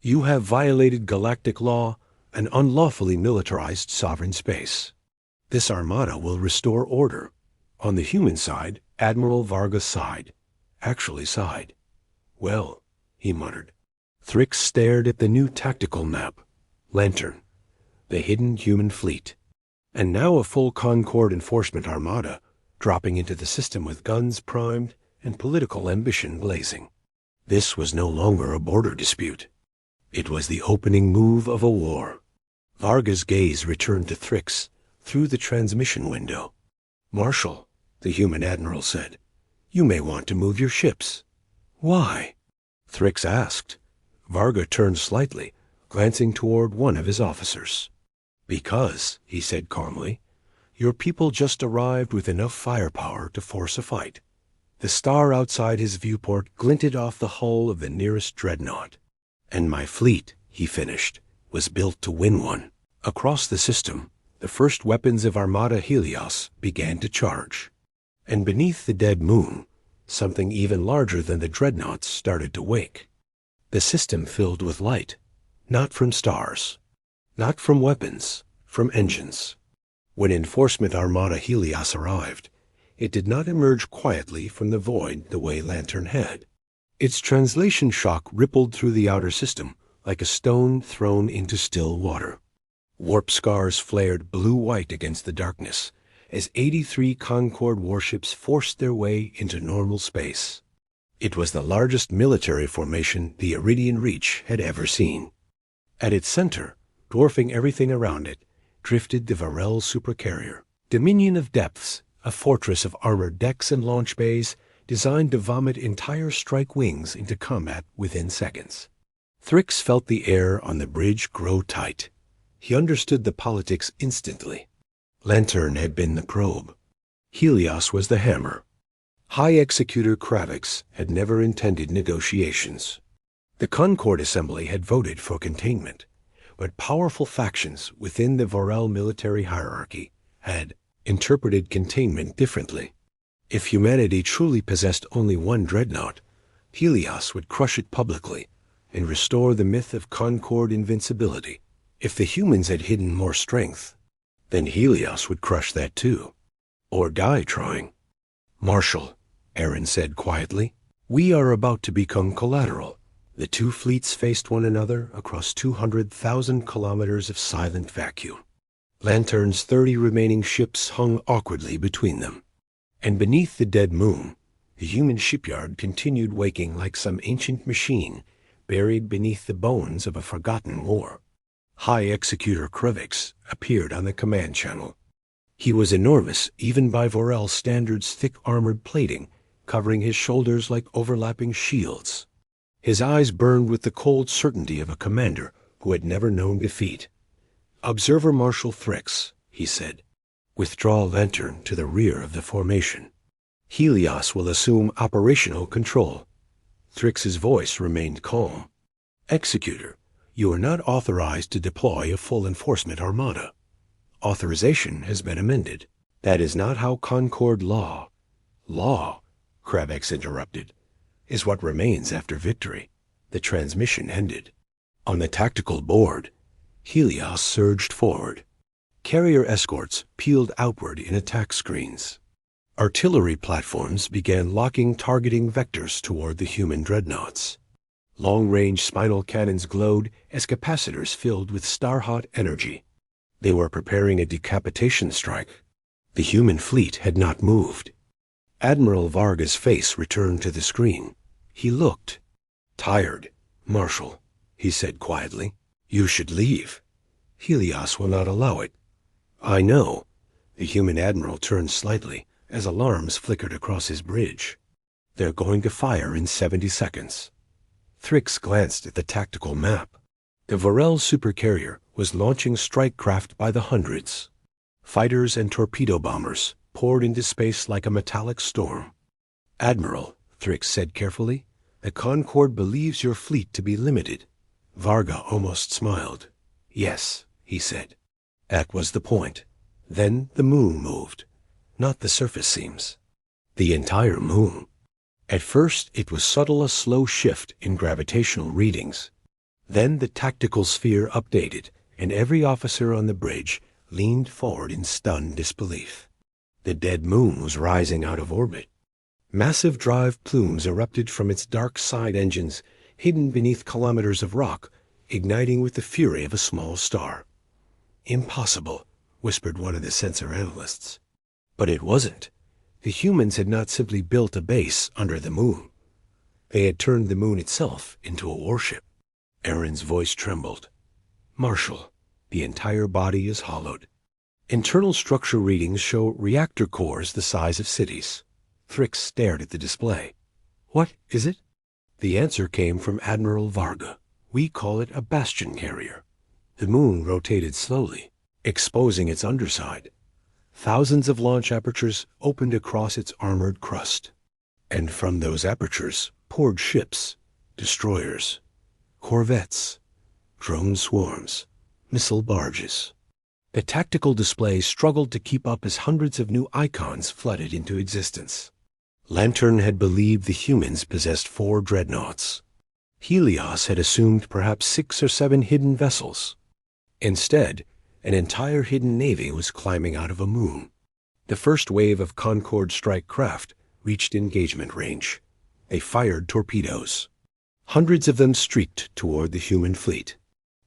You have violated galactic law and unlawfully militarized sovereign space. This armada will restore order. On the human side, Admiral Varga sighed. Actually sighed. Well, he muttered. Thrix stared at the new tactical map. Lantern. The hidden human fleet. And now a full Concord enforcement armada, dropping into the system with guns primed and political ambition blazing. This was no longer a border dispute. It was the opening move of a war. Varga's gaze returned to Thrix through the transmission window. Marshal, the human admiral said, you may want to move your ships. Why? Thrix asked. Varga turned slightly, glancing toward one of his officers. Because, he said calmly, your people just arrived with enough firepower to force a fight. The star outside his viewport glinted off the hull of the nearest Dreadnought. And my fleet, he finished, was built to win one. Across the system, the first weapons of Armada Helios began to charge. And beneath the dead moon, something even larger than the Dreadnoughts started to wake. The system filled with light, not from stars, not from weapons, from engines. When Enforcement Armada Helios arrived, it did not emerge quietly from the void the way Lantern had. Its translation shock rippled through the outer system like a stone thrown into still water. Warp scars flared blue-white against the darkness as 83 Concord warships forced their way into normal space. It was the largest military formation the Iridian Reach had ever seen. At its center, dwarfing everything around it, drifted the Vorel supercarrier, Dominion of Depths, a fortress of armored decks and launch bays designed to vomit entire strike wings into combat within seconds. Thrix felt the air on the bridge grow tight. He understood the politics instantly. Lantern had been the probe. Helios was the hammer. High Executor Kravex had never intended negotiations. The Concord Assembly had voted for containment, but powerful factions within the Vorel military hierarchy had interpreted containment differently. If humanity truly possessed only one Dreadnought, Helios would crush it publicly and restore the myth of Concord invincibility. If the humans had hidden more strength, then Helios would crush that too. Or die trying. Marshal, Aaron said quietly, we are about to become collateral. The two fleets faced one another across 200,000 kilometers of silent vacuum. Lantern's 30 remaining ships hung awkwardly between them. And beneath the dead moon, the human shipyard continued waking like some ancient machine buried beneath the bones of a forgotten war. High Executor Kravex appeared on the command channel. He was enormous even by Vorel standards, thick armored plating covering his shoulders like overlapping shields. His eyes burned with the cold certainty of a commander who had never known defeat. Observer Marshal Thrix, he said, withdraw Lantern to the rear of the formation. Helios will assume operational control. Thrix's voice remained calm. Executor, you are not authorized to deploy a full enforcement armada. Authorization has been amended. That is not how Concord law. Law, Kravex interrupted, is what remains after victory. The transmission ended. On the tactical board, Helios surged forward. Carrier escorts peeled outward in attack screens. Artillery platforms began locking targeting vectors toward the human dreadnoughts. Long-range spinal cannons glowed as capacitors filled with star-hot energy. They were preparing a decapitation strike. The human fleet had not moved. Admiral Varga's face returned to the screen. He looked tired. "Marshal," he said quietly, "you should leave. Helios will not allow it." "I know." The human admiral turned slightly as alarms flickered across his bridge. "They're going to fire in 70 seconds. Thrix glanced at the tactical map. The Varel supercarrier was launching strike craft by the hundreds. Fighters and torpedo bombers poured into space like a metallic storm. "Admiral," Thrix said carefully, "the Concord believes your fleet to be limited." Varga almost smiled. "Yes," he said. That was the point. Then the moon moved. Not the surface seams. The entire moon. At first it was subtle, a slow shift in gravitational readings. Then the tactical sphere updated, and every officer on the bridge leaned forward in stunned disbelief. The dead moon was rising out of orbit. Massive drive plumes erupted from its dark side engines, hidden beneath kilometers of rock, igniting with the fury of a small star. "Impossible," whispered one of the sensor analysts. But it wasn't. The humans had not simply built a base under the moon. They had turned the moon itself into a warship. Aaron's voice trembled. "Marshal, the entire body is hollowed. Internal structure readings show reactor cores the size of cities." Thrix stared at the display. "What is it?" The answer came from Admiral Varga. "We call it a bastion carrier." The moon rotated slowly, exposing its underside. Thousands of launch apertures opened across its armored crust. And from those apertures poured ships, destroyers, corvettes, drone swarms, missile barges. The tactical display struggled to keep up as hundreds of new icons flooded into existence. Lantern had believed the humans possessed 4 dreadnoughts. Helios had assumed perhaps 6 or 7 hidden vessels. Instead, an entire hidden navy was climbing out of a moon. The first wave of Concord strike craft reached engagement range. They fired torpedoes. Hundreds of them streaked toward the human fleet.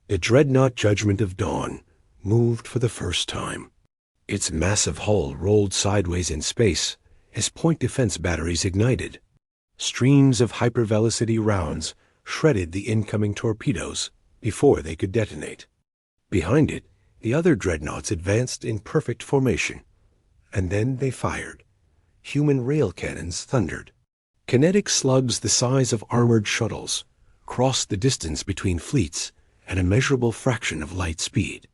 The dreadnought Judgment of Dawn moved for the first time. Its massive hull rolled sideways in space as point defense batteries ignited. Streams of hypervelocity rounds shredded the incoming torpedoes before they could detonate. Behind it, the other dreadnoughts advanced in perfect formation. And then they fired. Human rail cannons thundered. Kinetic slugs the size of armored shuttles crossed the distance between fleets at a measurable fraction of light speed.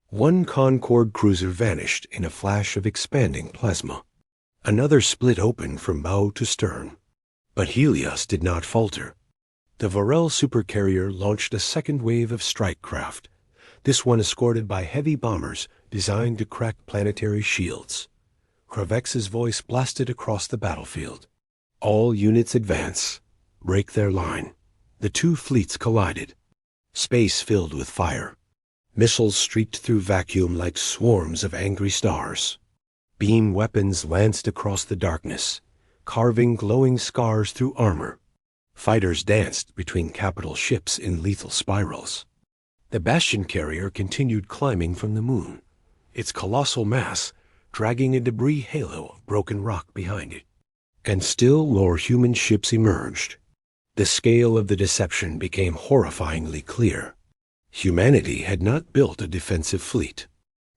One Concord cruiser vanished in a flash of expanding plasma. Another split open from bow to stern. But Helios did not falter. The Varel supercarrier launched a second wave of strike craft, this one escorted by heavy bombers designed to crack planetary shields. Kravex's voice blasted across the battlefield. "All units advance. Break their line." The 2 fleets collided. Space filled with fire. Missiles streaked through vacuum like swarms of angry stars. Beam weapons lanced across the darkness, carving glowing scars through armor. Fighters danced between capital ships in lethal spirals. The bastion carrier continued climbing from the moon, its colossal mass dragging a debris halo of broken rock behind it. And still more human ships emerged. The scale of the deception became horrifyingly clear. Humanity had not built a defensive fleet.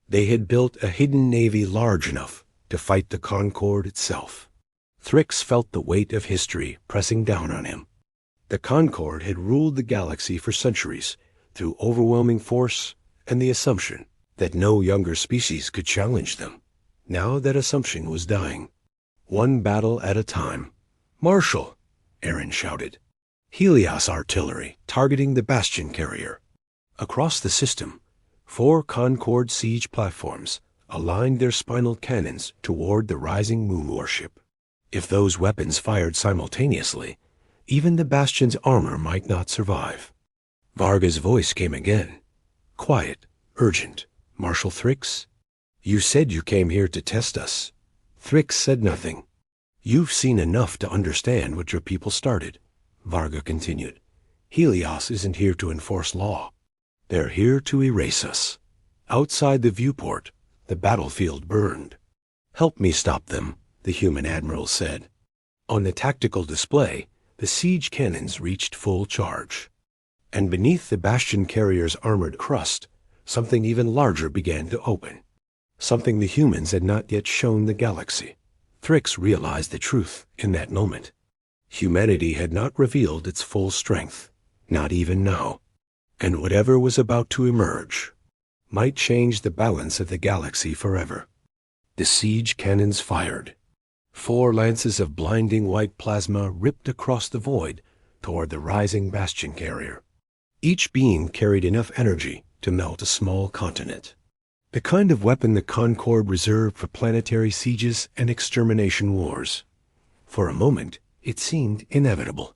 They had built a hidden navy large enough to fight the Concord itself. Thrix felt the weight of history pressing down on him. The Concord had ruled the galaxy for centuries through overwhelming force and the assumption that no younger species could challenge them. Now that assumption was dying. One battle at a time. "Marshal!" Aaron shouted. Helios artillery targeting the bastion carrier. Across the system, 4 Concord siege platforms aligned their spinal cannons toward the rising moon warship. If those weapons fired simultaneously, even the Bastion's armor might not survive. Varga's voice came again. Quiet, urgent. Marshal Thrix? You said you came here to test us. Thrix said nothing. You've seen enough to understand what your people started, Varga continued. Helios isn't here to enforce law. They're here to erase us. Outside the viewport, the battlefield burned. Help me stop them, the human admiral said. On the tactical display, the siege cannons reached full charge. And beneath the Bastion carrier's armored crust, something even larger began to open. Something the humans had not yet shown the galaxy. Thrix realized the truth in that moment. Humanity had not revealed its full strength, not even now. And whatever was about to emerge might change the balance of the galaxy forever. The siege cannons fired. 4 lances of blinding white plasma ripped across the void toward the rising Bastion carrier. Each beam carried enough energy to melt a small continent. The kind of weapon the Concord reserved for planetary sieges and extermination wars. For a moment, it seemed inevitable.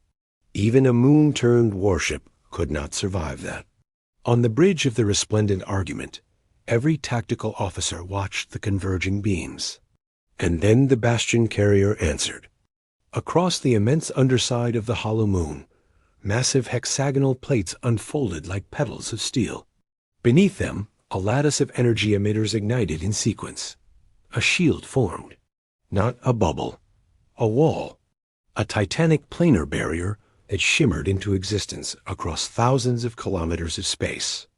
Even a moon-turned warship could not survive that. On the bridge of the resplendent argument, every tactical officer watched the converging beams. And then the Bastion carrier answered. Across the immense underside of the hollow moon, massive hexagonal plates unfolded like petals of steel. Beneath them, a lattice of energy emitters ignited in sequence. A shield formed. Not a bubble. A wall. A titanic planar barrier that shimmered into existence across thousands of kilometers of space.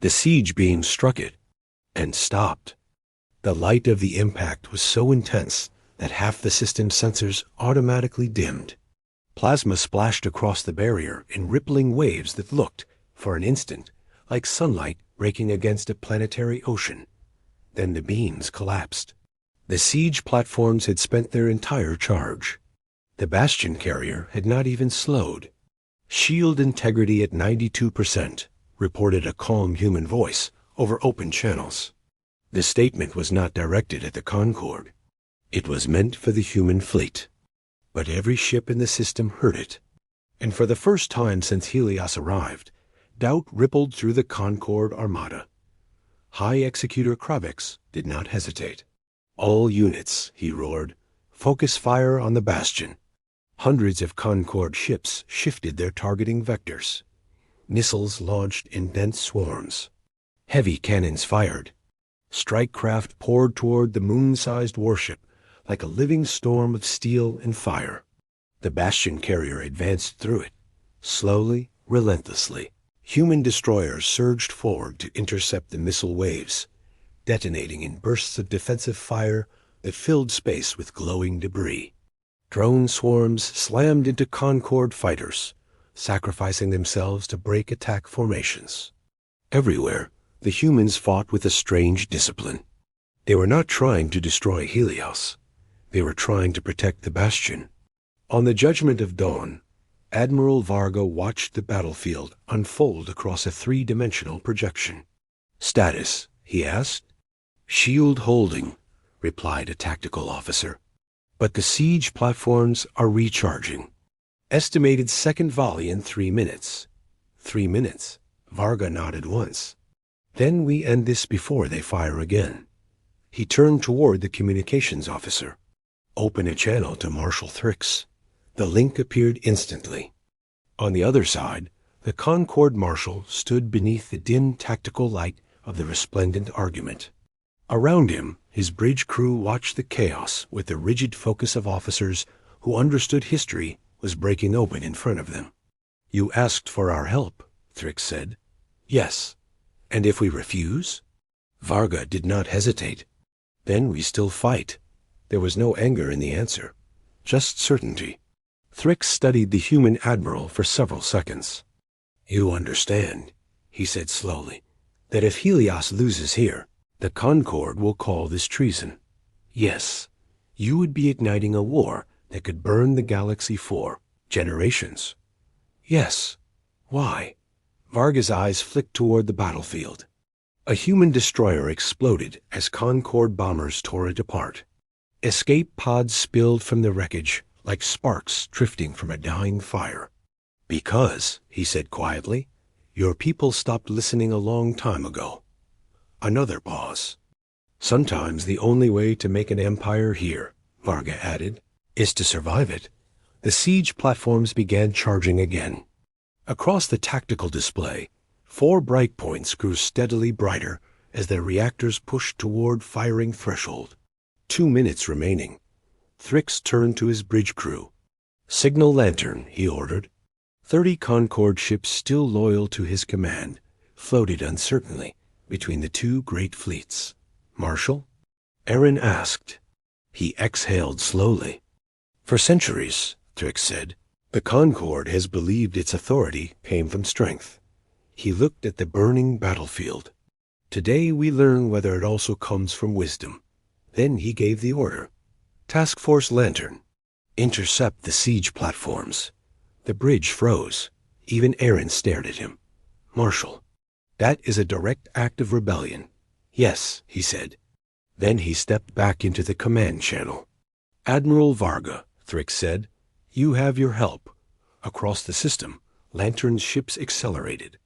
The siege beam struck it and stopped. The light of the impact was so intense that half the system's sensors automatically dimmed. Plasma splashed across the barrier in rippling waves that looked, for an instant, like sunlight breaking against a planetary ocean. Then the beams collapsed. The siege platforms had spent their entire charge. The Bastion carrier had not even slowed. Shield integrity at 92%, reported a calm human voice over open channels. The statement was not directed at the Concord. It was meant for the human fleet. But every ship in the system heard it. And for the first time since Helios arrived, doubt rippled through the Concord armada. High Executor Kravex did not hesitate. All units, he roared, focus fire on the Bastion. Hundreds of Concord ships shifted their targeting vectors. Missiles launched in dense swarms. Heavy cannons fired. Strike craft poured toward the moon-sized warship like a living storm of steel and fire. The Bastion carrier advanced through it, slowly, relentlessly. Human destroyers surged forward to intercept the missile waves, detonating in bursts of defensive fire that filled space with glowing debris. Drone swarms slammed into Concord fighters, sacrificing themselves to break attack formations. Everywhere, the humans fought with a strange discipline. They were not trying to destroy Helios. They were trying to protect the Bastion. On the Judgment of Dawn, Admiral Varga watched the battlefield unfold across a 3-dimensional projection. Status, he asked. Shield holding, replied a tactical officer. But the siege platforms are recharging. Estimated second volley in 3 minutes. 3 minutes. Varga nodded once. Then we end this before they fire again. He turned toward the communications officer. Open a channel to Marshal Thrix. The link appeared instantly. On the other side, the Concord Marshal stood beneath the dim tactical light of the resplendent argument. Around him, his bridge crew watched the chaos with the rigid focus of officers who understood history was breaking open in front of them. You asked for our help, Thrix said. Yes. And if we refuse? Varga did not hesitate. Then we still fight. There was no anger in the answer, just certainty. Thrix studied the human admiral for several seconds. You understand, he said slowly, that if Helios loses here, the Concord will call this treason. Yes, you would be igniting a war that could burn the galaxy for generations. Yes. Why? Varga's eyes flicked toward the battlefield. A human destroyer exploded as Concorde bombers tore it apart. Escape pods spilled from the wreckage like sparks drifting from a dying fire. "Because," he said quietly, "your people stopped listening a long time ago." Another pause. "Sometimes the only way to make an empire here," Varga added, "is to survive it." The siege platforms began charging again. Across the tactical display, 4 bright points grew steadily brighter as their reactors pushed toward firing threshold. 2 minutes remaining. Thrix turned to his bridge crew. "Signal lantern," he ordered. 30 Concorde ships, still loyal to his command, floated uncertainly between the 2 great fleets. "Marshal?" Aaron asked. He exhaled slowly. "For centuries," Thrix said, "the Concorde has believed its authority came from strength." He looked at the burning battlefield. "Today we learn whether it also comes from wisdom." Then he gave the order. "Task Force Lantern, intercept the siege platforms." The bridge froze. Even Aaron stared at him. "Marshal, that is a direct act of rebellion." "Yes," he said. Then he stepped back into the command channel. "Admiral Varga," Thrix said, "you have your help." Across the system, Lantern's ships accelerated.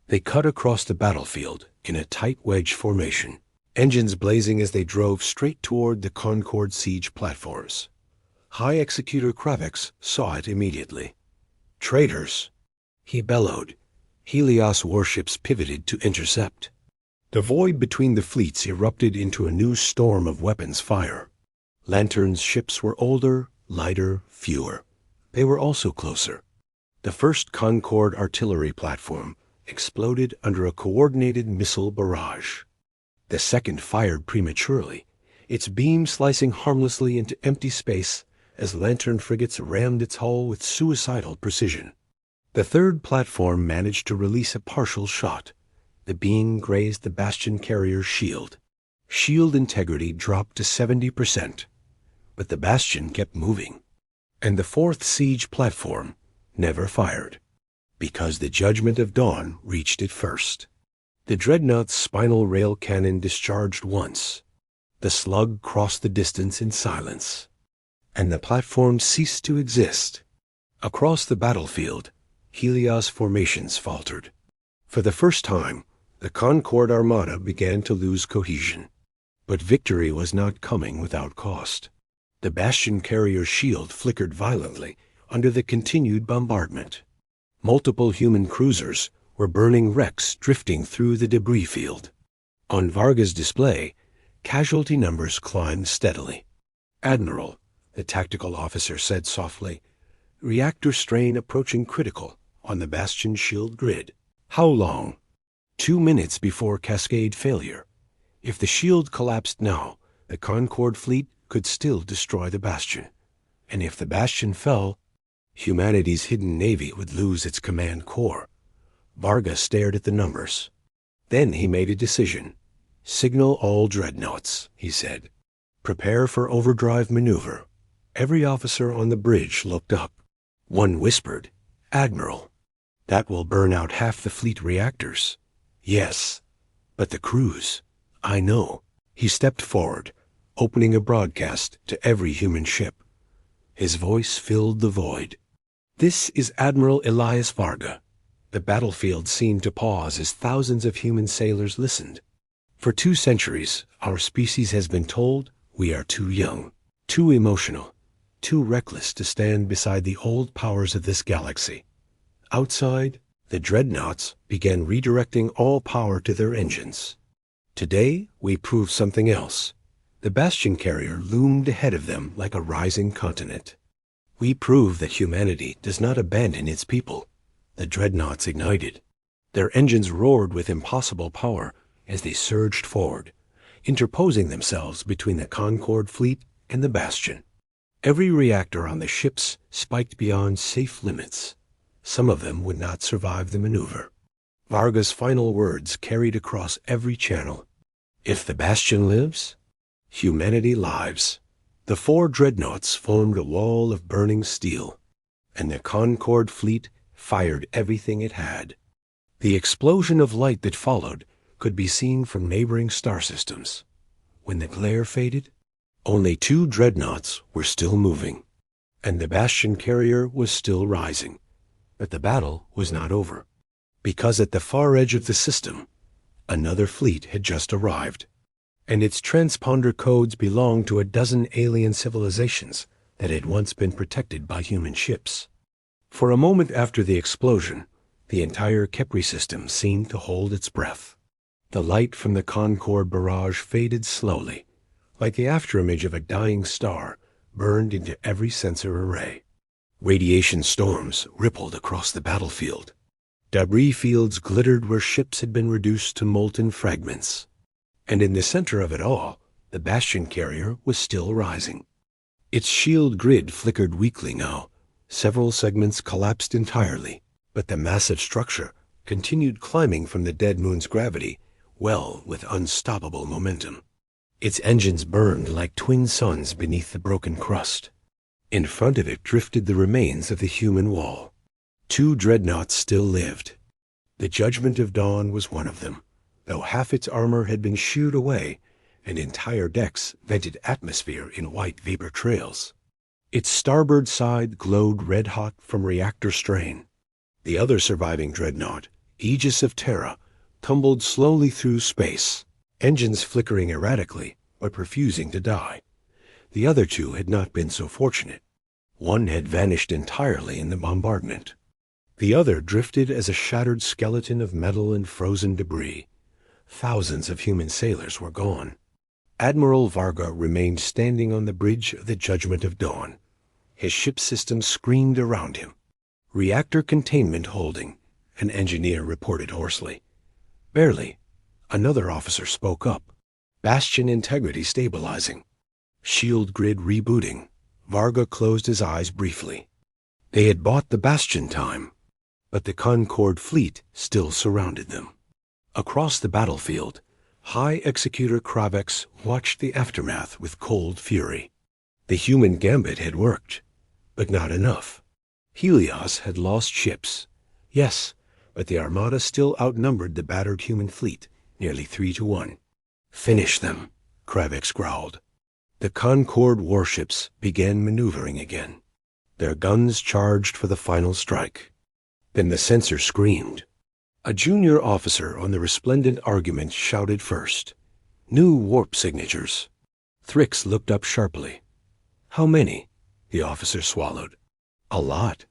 They cut across the battlefield in a tight wedge formation, engines blazing as they drove straight toward the Concorde siege platforms. High Executor Kravex saw it immediately. "Traitors!" he bellowed. Helios warships pivoted to intercept. The void between the fleets erupted into a new storm of weapons fire. Lantern's ships were older, lighter, fewer. They were also closer. The first Concorde artillery platform exploded under a coordinated missile barrage. The second fired prematurely, its beam slicing harmlessly into empty space as Lantern frigates rammed its hull with suicidal precision. The third platform managed to release a partial shot. The beam grazed the Bastion carrier's shield. Shield integrity dropped to 70%, but the Bastion kept moving. And the fourth siege platform never fired, because the judgment of dawn reached it first. The Dreadnought's spinal rail cannon discharged once. The slug crossed the distance in silence, and the platform ceased to exist. Across the battlefield, Helios formations faltered. For the first time, the Concorde Armada began to lose cohesion. But victory was not coming without cost. The Bastion carrier's shield flickered violently under the continued bombardment. Multiple human cruisers were burning wrecks drifting through the debris field. On Varga's display, casualty numbers climbed steadily. "Admiral," the tactical officer said softly, "reactor strain approaching critical on the Bastion shield grid." "How long?" 2 minutes before cascade failure. If the shield collapsed now, the Concorde fleet could still destroy the Bastion. And if the Bastion fell, humanity's hidden navy would lose its command core. Varga stared at the numbers. Then he made a decision. "Signal all dreadnoughts," he said. "Prepare for overdrive maneuver." Every officer on the bridge looked up. One whispered, "Admiral, that will burn out half the fleet reactors." "Yes, but the crews." "I know." He stepped forward, opening a broadcast to every human ship. His voice filled the void. "This is Admiral Elias Varga." The battlefield seemed to pause as thousands of human sailors listened. "For 2 centuries, our species has been told we are too young, too emotional, too reckless to stand beside the old powers of this galaxy. Outside, the dreadnoughts began redirecting all power to their engines. Today, we proved something else. The Bastion carrier loomed ahead of them like a rising continent. We proved that humanity does not abandon its people." The dreadnoughts ignited. Their engines roared with impossible power as they surged forward, interposing themselves between the Concorde fleet and the Bastion. Every reactor on the ships spiked beyond safe limits. Some of them would not survive the maneuver. Varga's final words carried across every channel. "If the Bastion lives, humanity lives." The 4 dreadnoughts formed a wall of burning steel, and the Concorde fleet fired everything it had. The explosion of light that followed could be seen from neighboring star systems. When the glare faded, only 2 dreadnoughts were still moving, and the Bastion carrier was still rising. But the battle was not over, because at the far edge of the system, another fleet had just arrived, and its transponder codes belonged to a dozen alien civilizations that had once been protected by human ships. For a moment after the explosion, the entire Kepri system seemed to hold its breath. The light from the Concorde barrage faded slowly, like the afterimage of a dying star burned into every sensor array. Radiation storms rippled across the battlefield. Debris fields glittered where ships had been reduced to molten fragments. And in the center of it all, the Bastion carrier was still rising. Its shield grid flickered weakly now. Several segments collapsed entirely, but the massive structure continued climbing from the dead moon's gravity, well with unstoppable momentum. Its engines burned like twin suns beneath the broken crust. In front of it drifted the remains of the human wall. 2 dreadnoughts still lived. The Judgment of Dawn was one of them, though half its armor had been shooed away, and entire decks vented atmosphere in white vapor trails. Its starboard side glowed red-hot from reactor strain. The other surviving dreadnought, Aegis of Terra, tumbled slowly through space, engines flickering erratically but refusing to die. The other 2 had not been so fortunate. One had vanished entirely in the bombardment. The other drifted as a shattered skeleton of metal and frozen debris. Thousands of human sailors were gone. Admiral Varga remained standing on the bridge of the Judgment of Dawn. His ship system screamed around him. "Reactor containment holding," an engineer reported hoarsely. "Barely." Another officer spoke up. "Bastion integrity stabilizing." "Shield grid rebooting." Varga closed his eyes briefly. They had bought the Bastion time, but the Concorde fleet still surrounded them. Across the battlefield, High Executor Kravex watched the aftermath with cold fury. The human gambit had worked, but not enough. Helios had lost ships, yes, but the Armada still outnumbered the battered human fleet, nearly 3-1. "Finish them," Kravex growled. The Concorde warships began maneuvering again. Their guns charged for the final strike. Then the sensor screamed. A junior officer on the resplendent argument shouted first. "New warp signatures." Thrix looked up sharply. "How many?" The officer swallowed. "A lot."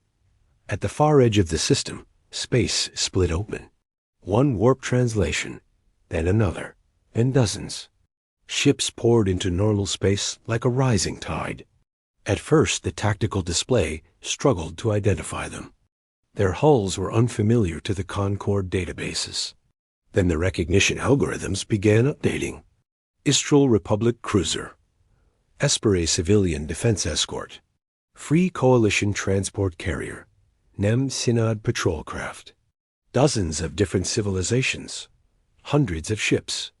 At the far edge of the system, space split open. One warp translation, then another, and dozens. Ships poured into normal space like a rising tide. At first, the tactical display struggled to identify them. Their hulls were unfamiliar to the Concorde databases. Then the recognition algorithms began updating. Istral Republic Cruiser, Espere Civilian Defense Escort, Free Coalition Transport Carrier, Nem Synod Patrol Craft. Dozens of different civilizations, hundreds of ships,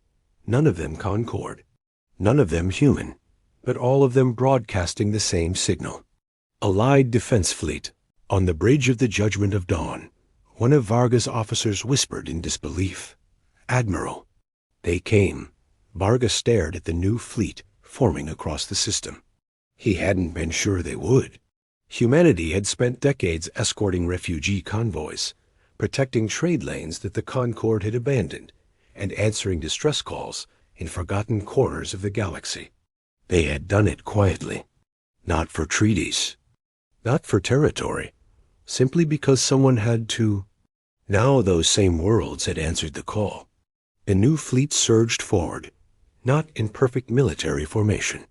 none of them Concorde, none of them human, but all of them broadcasting the same signal. Allied Defense Fleet. On the bridge of the Judgment of Dawn, one of Varga's officers whispered in disbelief. "Admiral." They came. Varga stared at the new fleet forming across the system. He hadn't been sure they would. Humanity had spent decades escorting refugee convoys, protecting trade lanes that the Concorde had abandoned, and answering distress calls in forgotten corners of the galaxy. They had done it quietly. Not for treaties. Not for territory. Simply because someone had to. Now those same worlds had answered the call. The new fleet surged forward, not in perfect military formation,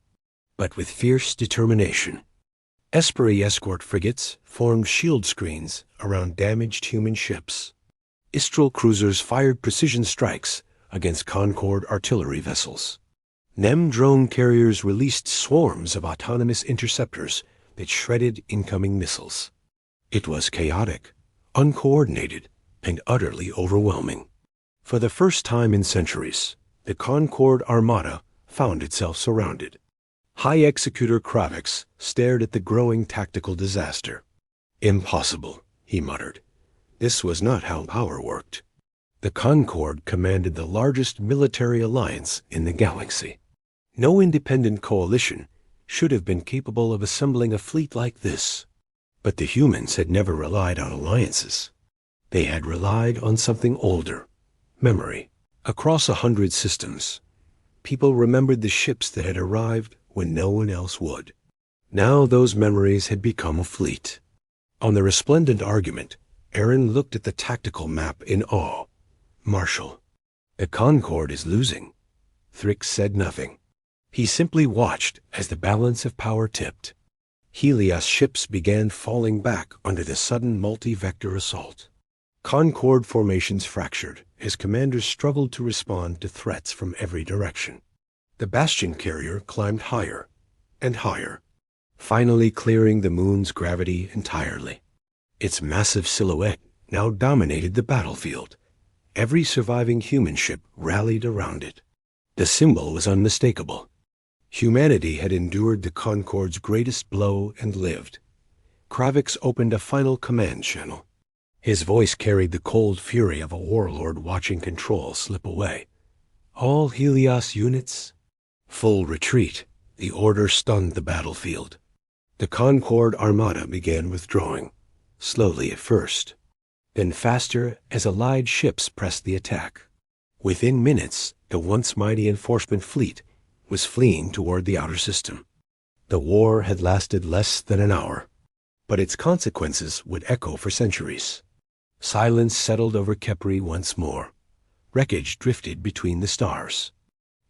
but with fierce determination. Espere escort frigates formed shield screens around damaged human ships. Istral cruisers fired precision strikes against Concorde artillery vessels. Nem drone carriers released swarms of autonomous interceptors that shredded incoming missiles. It was chaotic, uncoordinated, and utterly overwhelming. For the first time in centuries, the Concorde Armada found itself surrounded. High Executor Kravex stared at the growing tactical disaster. "Impossible," he muttered. This was not how power worked. The Concorde commanded the largest military alliance in the galaxy. No independent coalition should have been capable of assembling a fleet like this. But the humans had never relied on alliances. They had relied on something older, memory. Across 100 systems, people remembered the ships that had arrived when no one else would. Now those memories had become a fleet. On the resplendent argument, Aaron looked at the tactical map in awe. Marshal, the Concorde is losing. Thrix said nothing. He simply watched as the balance of power tipped. Helios ships began falling back under the sudden multi-vector assault. Concorde formations fractured as commanders struggled to respond to threats from every direction. The Bastion carrier climbed higher and higher, finally clearing the moon's gravity entirely. Its massive silhouette now dominated the battlefield. Every surviving human ship rallied around it. The symbol was unmistakable. Humanity had endured the Concorde's greatest blow and lived. Kravix opened a final command channel. His voice carried the cold fury of a warlord watching control slip away. All Helios units, full retreat. The order stunned the battlefield. The Concorde armada began withdrawing, slowly at first, then faster as allied ships pressed the attack. Within minutes, the once mighty enforcement fleet was fleeing toward the outer system. The war had lasted less than an hour, but its consequences would echo for centuries. Silence settled over Kepri once more. Wreckage drifted between the stars.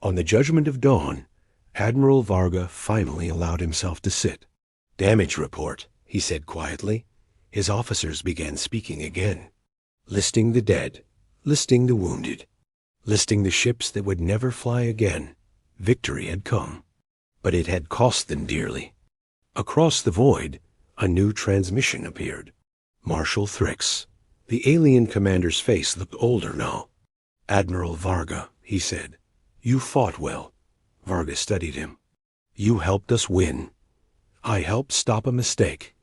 On the judgment of dawn, Admiral Varga finally allowed himself to sit. "Damage report," he said quietly. His officers began speaking again, listing the dead, listing the wounded, listing the ships that would never fly again. Victory had come, but it had cost them dearly. Across the void, a new transmission appeared. Marshal Thrix. The alien commander's face looked older now. "Admiral Varga," he said, "you fought well." Varga studied him. "You helped us win. I helped stop a mistake."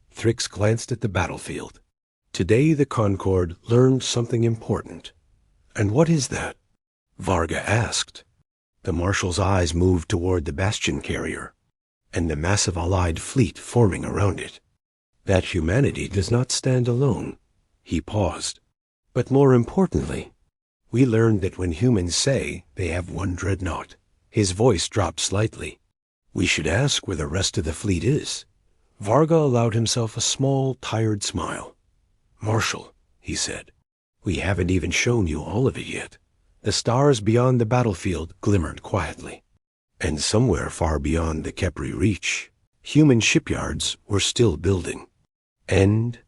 Thrix glanced at the battlefield. "Today the Concorde learned something important." "And what is that?" Varga asked. The Marshal's eyes moved toward the Bastion carrier and the massive allied fleet forming around it. "That humanity does not stand alone." He paused. "But more importantly, we learned that when humans say they have one Dreadnought," his voice dropped slightly, "we should ask where the rest of the fleet is." Varga allowed himself a small, tired smile. "Marshal," he said, "we haven't even shown you all of it yet." The stars beyond the battlefield glimmered quietly. And somewhere far beyond the Kepri reach, human shipyards were still building. End